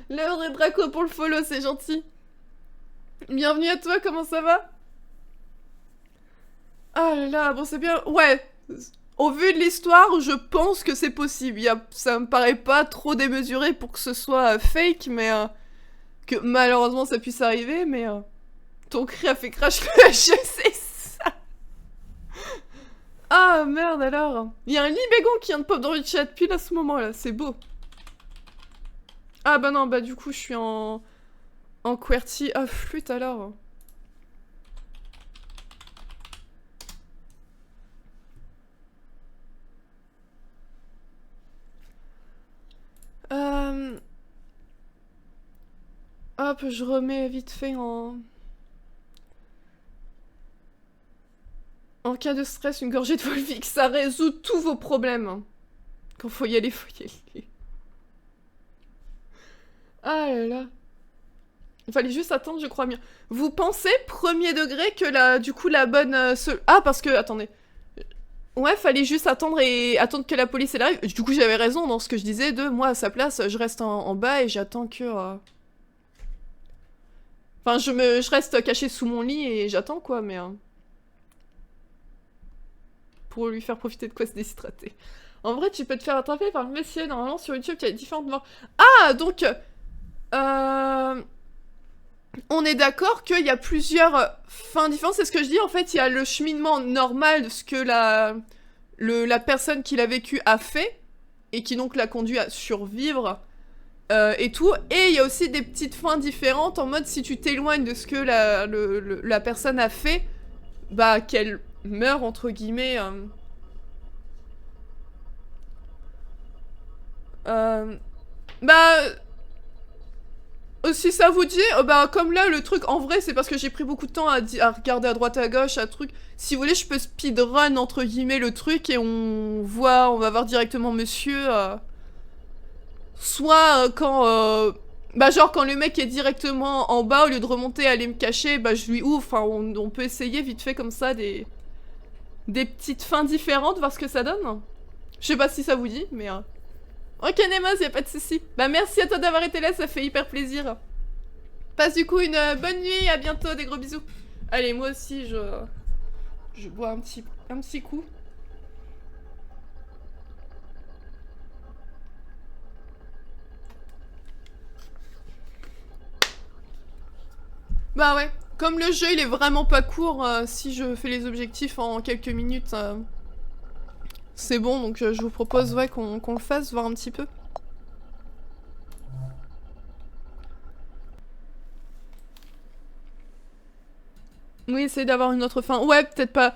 L'heure et Draco pour le follow, c'est gentil. Bienvenue à toi, comment ça va? Ah là là, bon c'est bien. Ouais, au vu de l'histoire, je pense que c'est possible. Ça me paraît pas trop démesuré pour que ce soit fake, mais... que malheureusement ça puisse arriver, mais... ton cri a fait crash le jeu, c'est ça. Ah merde alors. Il y a un libégon qui vient de pop dans le chat pile à ce moment-là, c'est beau. Ah bah non, bah du coup je suis en QWERTY. Ah flûte alors. Hop, je remets vite fait en... En cas de stress, une gorgée de Volvic, ça résout tous vos problèmes. Quand faut y aller, faut y aller. Ah là là. Il fallait juste attendre, je crois bien. Vous pensez, premier degré, que du coup la bonne... Ah, parce que... Attendez. Ouais, fallait juste attendre que la police elle arrive. Du coup, j'avais raison dans ce que je disais de... Moi, à sa place, je reste en bas et j'attends que... Enfin, je reste caché sous mon lit et j'attends, quoi, mais... Pour lui faire profiter de quoi se déshydrater. En vrai, tu peux te faire attraper par le monsieur. Normalement, sur YouTube, il y a différentes morts. Ah, donc... on est d'accord qu'il y a plusieurs fins différentes. C'est ce que je dis, en fait, il y a le cheminement normal de ce que la personne qui l'a vécu a fait, et qui donc l'a conduit à survivre. et tout. Et il y a aussi des petites fins différentes en mode si tu t'éloignes de ce que la personne a fait, bah qu'elle meurt entre guillemets. Bah... Si ça vous dit, bah comme là le truc en vrai c'est parce que j'ai pris beaucoup de temps à regarder à droite à gauche, à truc. Si vous voulez je peux speedrun entre guillemets le truc et on va voir directement monsieur. Soit quand... bah genre quand le mec est directement en bas, au lieu de remonter aller me cacher, bah je lui ouvre, enfin on peut essayer vite fait comme ça des petites fins différentes, voir ce que ça donne. Je sais pas si ça vous dit, mais... Ok Nemos, y'a pas de soucis. Bah merci à toi d'avoir été là, ça fait hyper plaisir. Passe du coup une bonne nuit, à bientôt, des gros bisous. Allez, moi aussi je bois un petit coup. Bah ouais, comme le jeu il est vraiment pas court, si je fais les objectifs en quelques minutes, c'est bon, donc je vous propose ouais, qu'on le fasse, voir un petit peu. Oui, essayer d'avoir une autre fin. Ouais, peut-être pas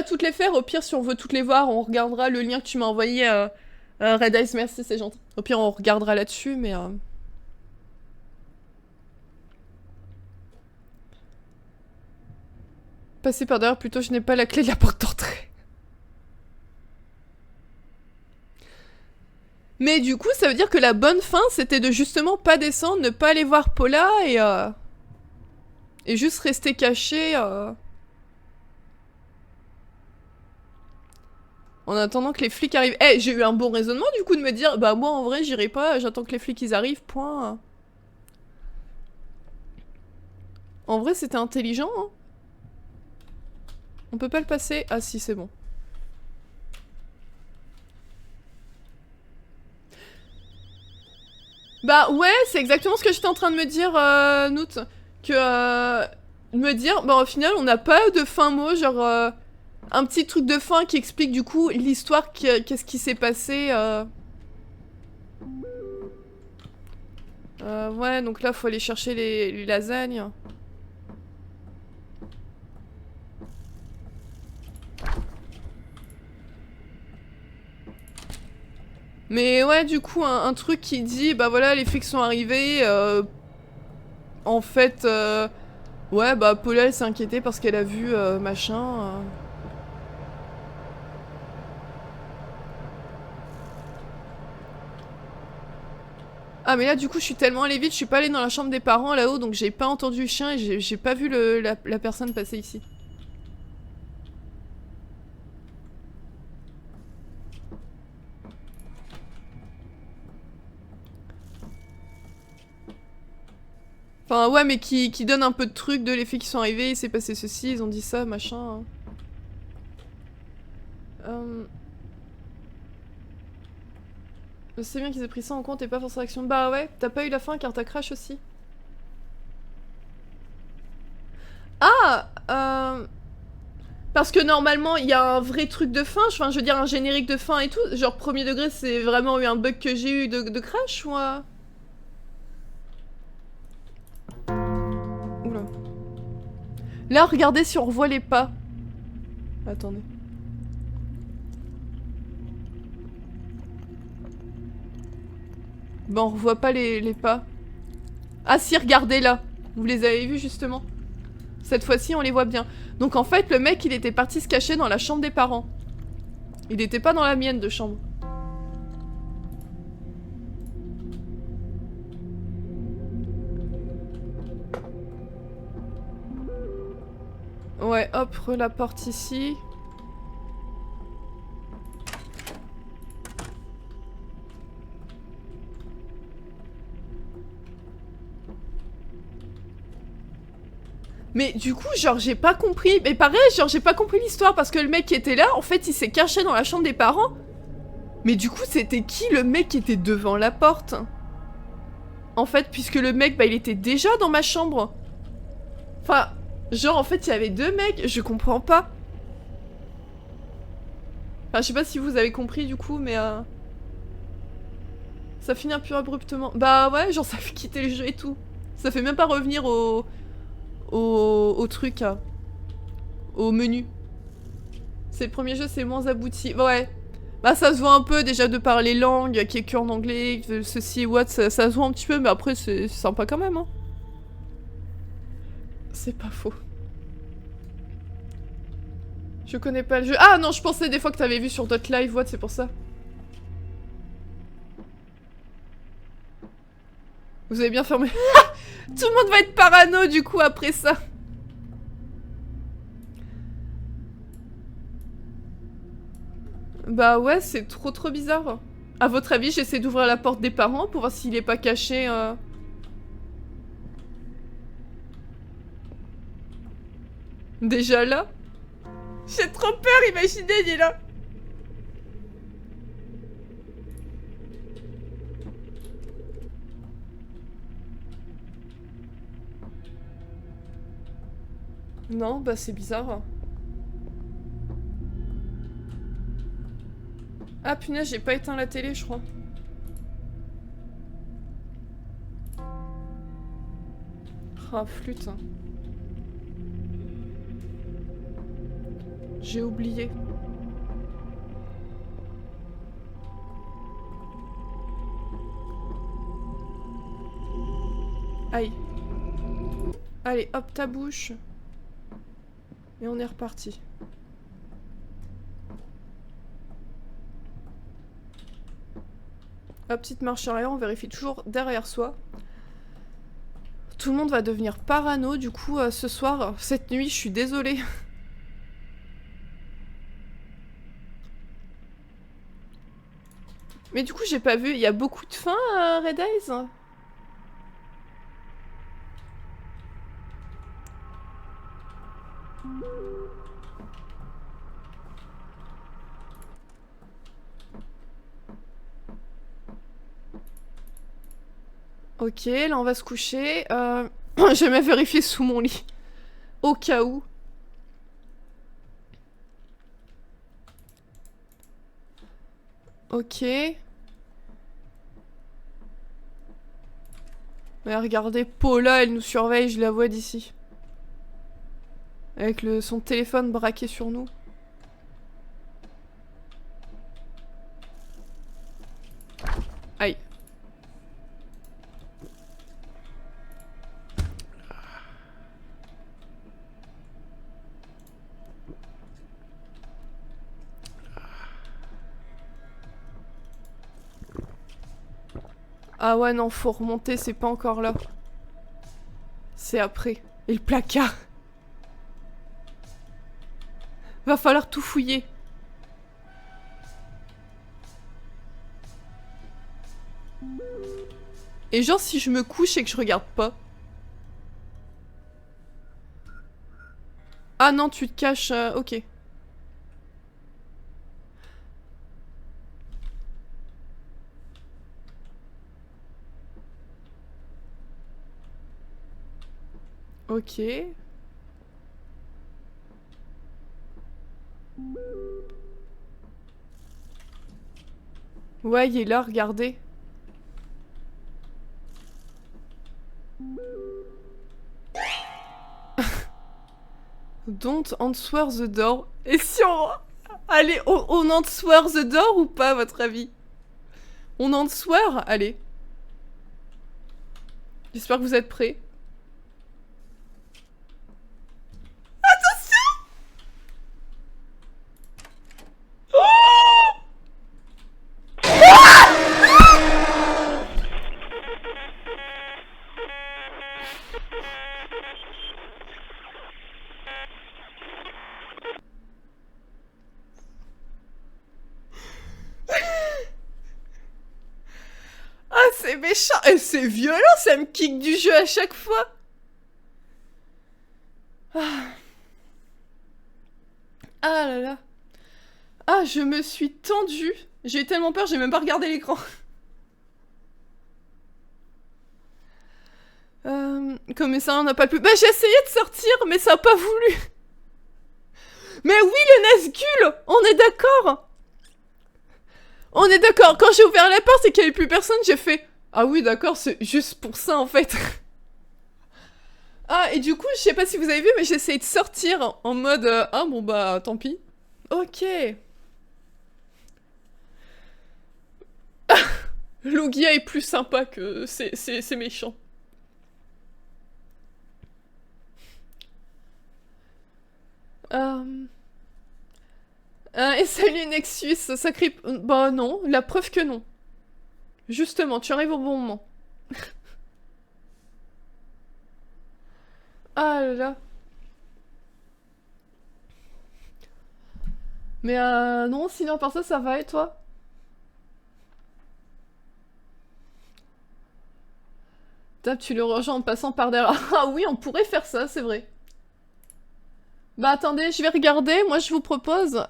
toutes les faire, au pire si on veut toutes les voir, on regardera le lien que tu m'as envoyé, Red Eyes, merci, c'est gentil. Au pire on regardera là-dessus, mais... Passer par derrière, plutôt je n'ai pas la clé de la porte d'entrée. Mais du coup, ça veut dire que la bonne fin, c'était de justement pas descendre, ne pas aller voir Paula et juste rester caché en attendant que les flics arrivent. Eh, j'ai eu un bon raisonnement du coup de me dire, bah moi en vrai j'irai pas, j'attends que les flics ils arrivent, point. En vrai c'était intelligent, hein. On peut pas le passer? Ah si, c'est bon. Bah ouais, c'est exactement ce que j'étais en train de me dire, Noot. Que, me dire, bah au final, on n'a pas de fin mot, genre, un petit truc de fin qui explique du coup l'histoire, qu'est-ce qui s'est passé, ouais, donc là, faut aller chercher les lasagnes. Mais ouais, du coup, un truc qui dit, bah voilà, les flics sont arrivés, en fait, ouais, bah Paula, elle s'est inquiétée parce qu'elle a vu, machin... Ah mais là du coup je suis tellement allée vite, je suis pas allée dans la chambre des parents là-haut, donc j'ai pas entendu le chien et j'ai pas vu la personne passer ici. Enfin ouais mais qui donne un peu de trucs de les filles qui sont arrivées, il s'est passé ceci, ils ont dit ça, machin. Je sais bien qu'ils aient pris ça en compte et pas forcément action. Bah ouais, t'as pas eu la fin car t'as crash aussi. Ah parce que normalement, il y a un vrai truc de fin, enfin, je veux dire un générique de fin et tout. Genre, premier degré, c'est vraiment eu un bug que j'ai eu de crash ou... Oula. Là, regardez si on revoit les pas. Attendez. Bon, on revoit pas les pas. Ah si, regardez là. Vous les avez vus justement. Cette fois-ci, on les voit bien. Donc en fait, le mec, il était parti se cacher dans la chambre des parents. Il était pas dans la mienne de chambre. Ouais, hop, la porte ici. Mais du coup, genre, j'ai pas compris. Mais pareil, genre, j'ai pas compris l'histoire parce que le mec qui était là, en fait, il s'est caché dans la chambre des parents. Mais du coup, c'était qui le mec qui était devant la porte? En fait, puisque le mec, bah, il était déjà dans ma chambre. Enfin, genre, en fait, il y avait deux mecs, je comprends pas. Enfin, je sais pas si vous avez compris, du coup, mais... Ça finit un peu abruptement. Bah ouais, genre ça fait quitter le jeu et tout. Ça fait même pas revenir au truc, hein. Au menu. C'est le premier jeu, c'est moins abouti. Ouais. Bah ça se voit un peu déjà de par les langues, qui est que en anglais, ceci et what, ça se voit un petit peu, mais après c'est sympa quand même, hein. C'est pas faux. Je connais pas le jeu. Ah non, je pensais des fois que t'avais vu sur d'autres live, what, c'est pour ça. Vous avez bien fermé. Tout le monde va être parano du coup après ça. Bah ouais, c'est trop bizarre. À votre avis, j'essaie d'ouvrir la porte des parents pour voir s'il est pas caché. Déjà là? J'ai trop peur, imaginez, il est là. Non, bah c'est bizarre. Ah punaise, j'ai pas éteint la télé, je crois. Ah, flûte. J'ai oublié. Aïe. Allez, hop, ta bouche. Et on est reparti. Hop, petite marche arrière, on vérifie toujours derrière soi. Tout le monde va devenir parano, du coup, ce soir, cette nuit, je suis désolée. Mais du coup, j'ai pas vu, il y a beaucoup de fins à Red Eyes? Ok, là on va se coucher. J'ai même vérifié sous mon lit. Au cas où. Ok. Mais regardez, Paula, elle nous surveille, je la vois d'ici. Avec son téléphone braqué sur nous. Aïe. Ah ouais, non, faut remonter, c'est pas encore là. C'est après. Et le placard. Va falloir tout fouiller. Et genre, si je me couche et que je regarde pas. Ah non, tu te caches, ok. Ok. Ouais, il est là, regardez. Don't answer the door. Et si on... Allez, on answer the door ou pas, à votre avis? On answer? Allez. J'espère que vous êtes prêts. Ah, c'est méchant. Et c'est violent, ça me kick du jeu à chaque fois. Ah. Ah là là. Ah, je me suis tendue. J'ai eu tellement peur, j'ai même pas regardé l'écran. Comme ça, on n'a pas pu... Bah, j'ai essayé de sortir, mais ça a pas voulu. Mais oui, le Nazgûl, on est d'accord. On est d'accord, quand j'ai ouvert la porte et qu'il n'y avait plus personne, j'ai fait... Ah oui, d'accord, c'est juste pour ça, en fait. Ah, et du coup, je sais pas si vous avez vu, mais j'ai essayé de sortir en mode... ah, bon, bah, tant pis. Ok. Logia est plus sympa que... C'est méchant. Et salut Nexus, ça crie... Bah non, la preuve que non. Justement, tu arrives au bon moment. Ah là là. Mais non, sinon par ça va et toi? Tap, tu le rejoins en passant par derrière. Ah oui, on pourrait faire ça, c'est vrai. Bah attendez, je vais regarder. Moi, je vous propose...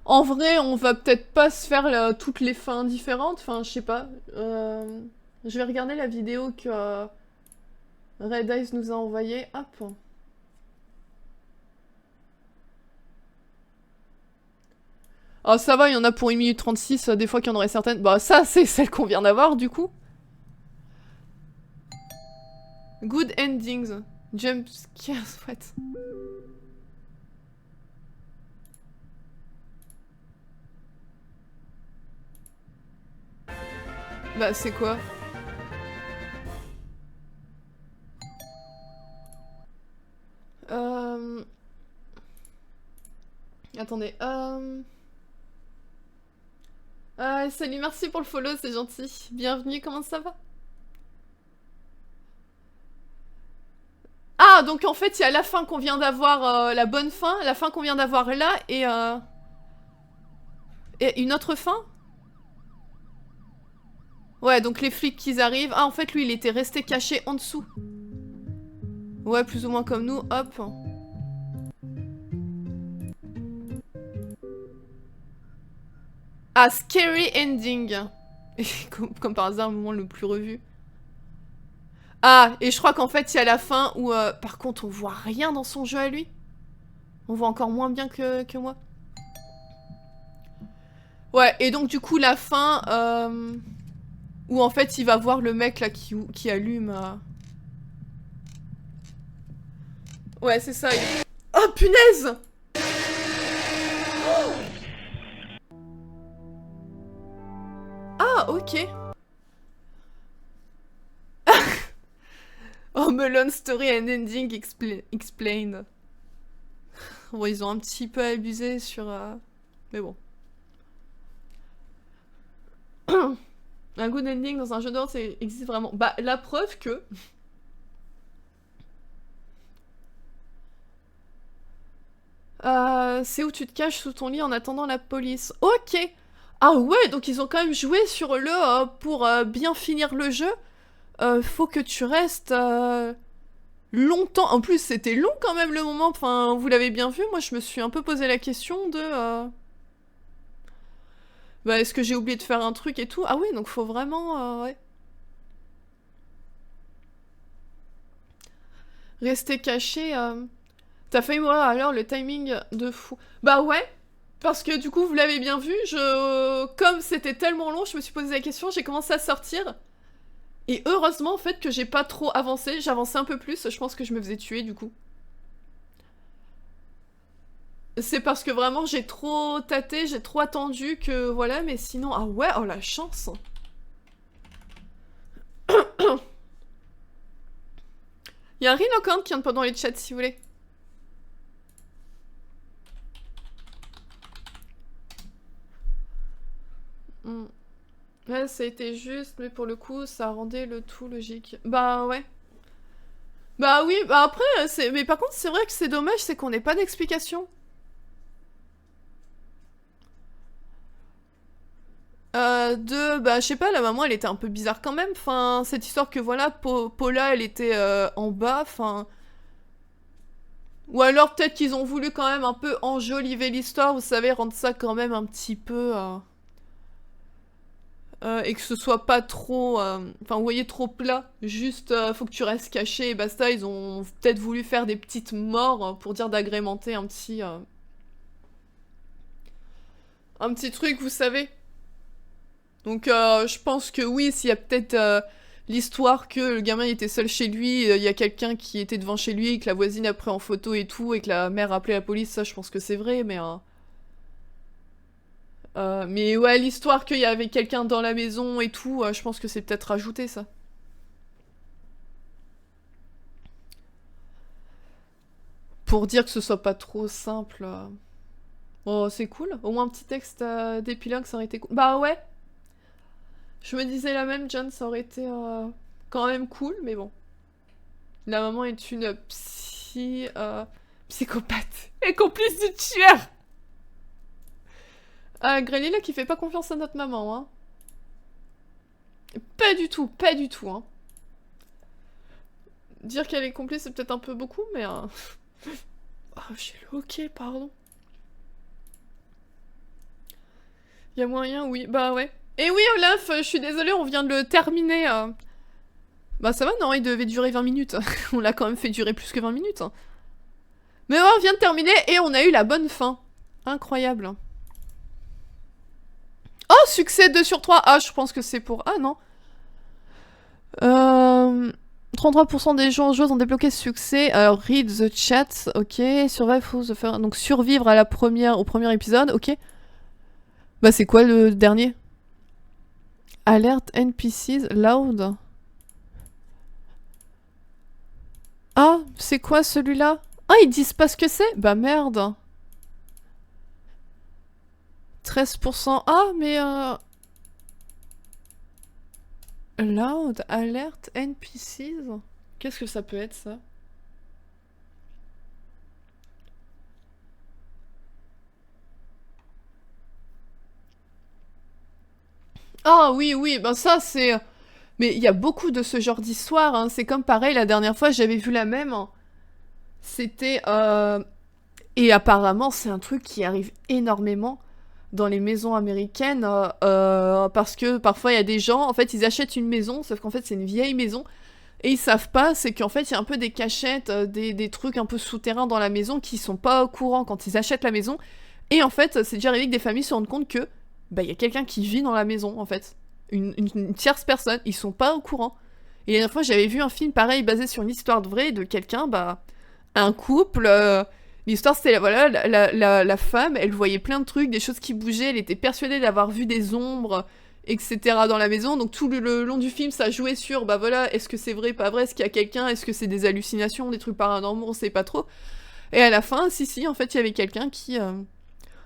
En vrai, on va peut-être pas se faire toutes les fins différentes. Enfin, je sais pas. Je vais regarder la vidéo que Red Eyes nous a envoyée. Hop. Ah, ça va, il y en a pour 1 minute 36. Des fois qu'il y en aurait certaines. Bah, ça, c'est celle qu'on vient d'avoir, du coup. Good endings. Jump scares, what? Bah, c'est quoi? Attendez, salut, merci pour le follow, c'est gentil. Bienvenue, comment ça va? Ah, donc en fait, il y a la fin qu'on vient d'avoir, la bonne fin, la fin qu'on vient d'avoir là, et une autre fin? Ouais, donc les flics qui arrivent... Ah, en fait, lui, il était resté caché en dessous. Ouais, plus ou moins comme nous, hop. Ah, scary ending. Comme par hasard, le moment le plus revu. Ah, et je crois qu'en fait, il y a la fin où... par contre, on voit rien dans son jeu à lui. On voit encore moins bien que moi. Ouais, et donc du coup, la fin... où en fait, il va voir le mec là qui allume... Ouais, c'est ça. Oh, punaise! Ah, ok. Oh, Melon Story and Ending Explained. Bon, ils ont un petit peu abusé sur... Mais bon. Un good ending dans un jeu d'ordre, ça existe vraiment. Bah, la preuve que... c'est où tu te caches sous ton lit en attendant la police. Ok. Ah ouais, donc ils ont quand même joué sur le... pour bien finir le jeu, faut que tu restes... longtemps. En plus, c'était long quand même le moment. Enfin, vous l'avez bien vu, moi je me suis un peu posé la question de... Bah, est-ce que j'ai oublié de faire un truc et tout? Ah oui, donc faut vraiment... ouais. Rester caché... T'as failli mourir alors, le timing de fou. Bah ouais, parce que du coup, vous l'avez bien vu, comme c'était tellement long, je me suis posé la question, j'ai commencé à sortir. Et heureusement, en fait, que j'ai pas trop avancé, j'avançais un peu plus, je pense que je me faisais tuer, du coup. C'est parce que vraiment, j'ai trop tâté, j'ai trop attendu que... Voilà, mais sinon... Ah ouais, oh la chance. Il y a un Rhinocorn qui entre dans les chats, si vous voulez. Ouais, ça a été juste, mais pour le coup, ça rendait le tout logique. Bah ouais. Bah oui, bah après, mais par contre, c'est vrai que c'est dommage, c'est qu'on n'ait pas d'explication. Bah je sais pas, la maman, elle était un peu bizarre quand même. Enfin, cette histoire que voilà, Paula, elle était en bas, enfin... Ou alors peut-être qu'ils ont voulu quand même un peu enjoliver l'histoire, vous savez, rendre ça quand même un petit peu... et que ce soit pas trop... Enfin, vous voyez, trop plat. Juste, faut que tu restes caché et basta. Ils ont peut-être voulu faire des petites morts pour dire d'agrémenter un petit... Un petit truc, vous savez. Donc, je pense que oui, s'il y a peut-être l'histoire que le gamin était seul chez lui, il y a quelqu'un qui était devant chez lui, et que la voisine a pris en photo et tout, et que la mère a appelé la police, ça, je pense que c'est vrai, mais ouais, l'histoire qu'il y avait quelqu'un dans la maison et tout, je pense que c'est peut-être rajouté, ça. Pour dire que ce soit pas trop simple. Oh, c'est cool. Au moins un petit texte d'épilogue, ça aurait été cool. Bah ouais. Je me disais la même, John, ça aurait été quand même cool, mais bon. La maman est une psychopathe et complice du tueur. Grelly là qui fait pas confiance à notre maman, hein. Pas du tout, pas du tout, hein. Dire qu'elle est complice, c'est peut-être un peu beaucoup, mais... Oh, j'ai le hockey, pardon. Y a moyen, oui. Bah ouais. Et oui, Olaf, je suis désolée, on vient de le terminer. Bah ça va, non, il devait durer 20 minutes. On l'a quand même fait durer plus que 20 minutes. Mais ouais, on vient de terminer et on a eu la bonne fin. Incroyable. Oh, succès 2 sur 3. Ah, je pense que c'est pour... Ah, non. 33% des joueurs ont débloqué ce succès. Alors, read the chat. Ok. Survive the first... Donc, survivre à au premier épisode. Ok. Bah, c'est quoi le dernier? Alert NPCs loud. Ah, c'est quoi celui-là? Ah, ils disent pas ce que c'est? Bah merde. 13%. Ah, mais loud, alert, NPCs. Qu'est-ce que ça peut être, ça? Ah oui, oui, ben ça c'est... Mais il y a beaucoup de ce genre d'histoire, hein. C'est comme pareil, la dernière fois j'avais vu la même. C'était... Et apparemment c'est un truc qui arrive énormément dans les maisons américaines, parce que parfois il y a des gens, en fait ils achètent une maison, sauf qu'en fait c'est une vieille maison, et ils savent pas, c'est qu'en fait il y a un peu des cachettes, des trucs un peu souterrains dans la maison qui sont pas au courant quand ils achètent la maison, et en fait c'est déjà arrivé que des familles se rendent compte que bah il y a quelqu'un qui vit dans la maison en fait, une tierce personne, ils sont pas au courant. Et la dernière fois j'avais vu un film pareil basé sur une histoire de vraie de quelqu'un, bah un couple, l'histoire c'était, voilà, la femme, elle voyait plein de trucs, des choses qui bougeaient, elle était persuadée d'avoir vu des ombres, etc. dans la maison, donc tout le long du film ça jouait sur, bah voilà, est-ce que c'est vrai, pas vrai, est-ce qu'il y a quelqu'un, est-ce que c'est des hallucinations, des trucs paranormaux, on sait pas trop. Et à la fin, si, en fait il y avait quelqu'un qui...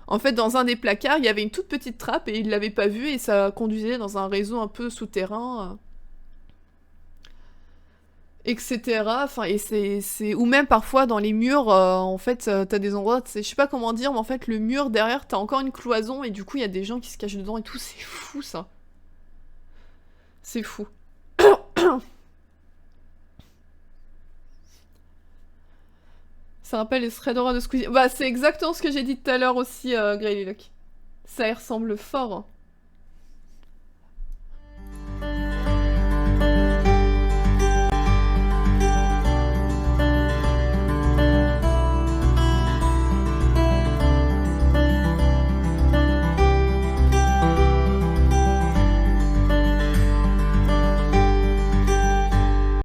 En fait, dans un des placards, il y avait une toute petite trappe et il l'avait pas vue et ça conduisait dans un réseau un peu souterrain. Etc. Enfin, et c'est... Ou même parfois dans les murs, en fait, t'as des endroits, je sais pas comment dire, mais en fait, le mur derrière, t'as encore une cloison, et du coup, il y a des gens qui se cachent dedans et tout, c'est fou, ça. C'est fou. Ça rappelle les Shredder de Squeezie. Bah, c'est exactement ce que j'ai dit tout à l'heure aussi, Greylock. Ça y ressemble fort.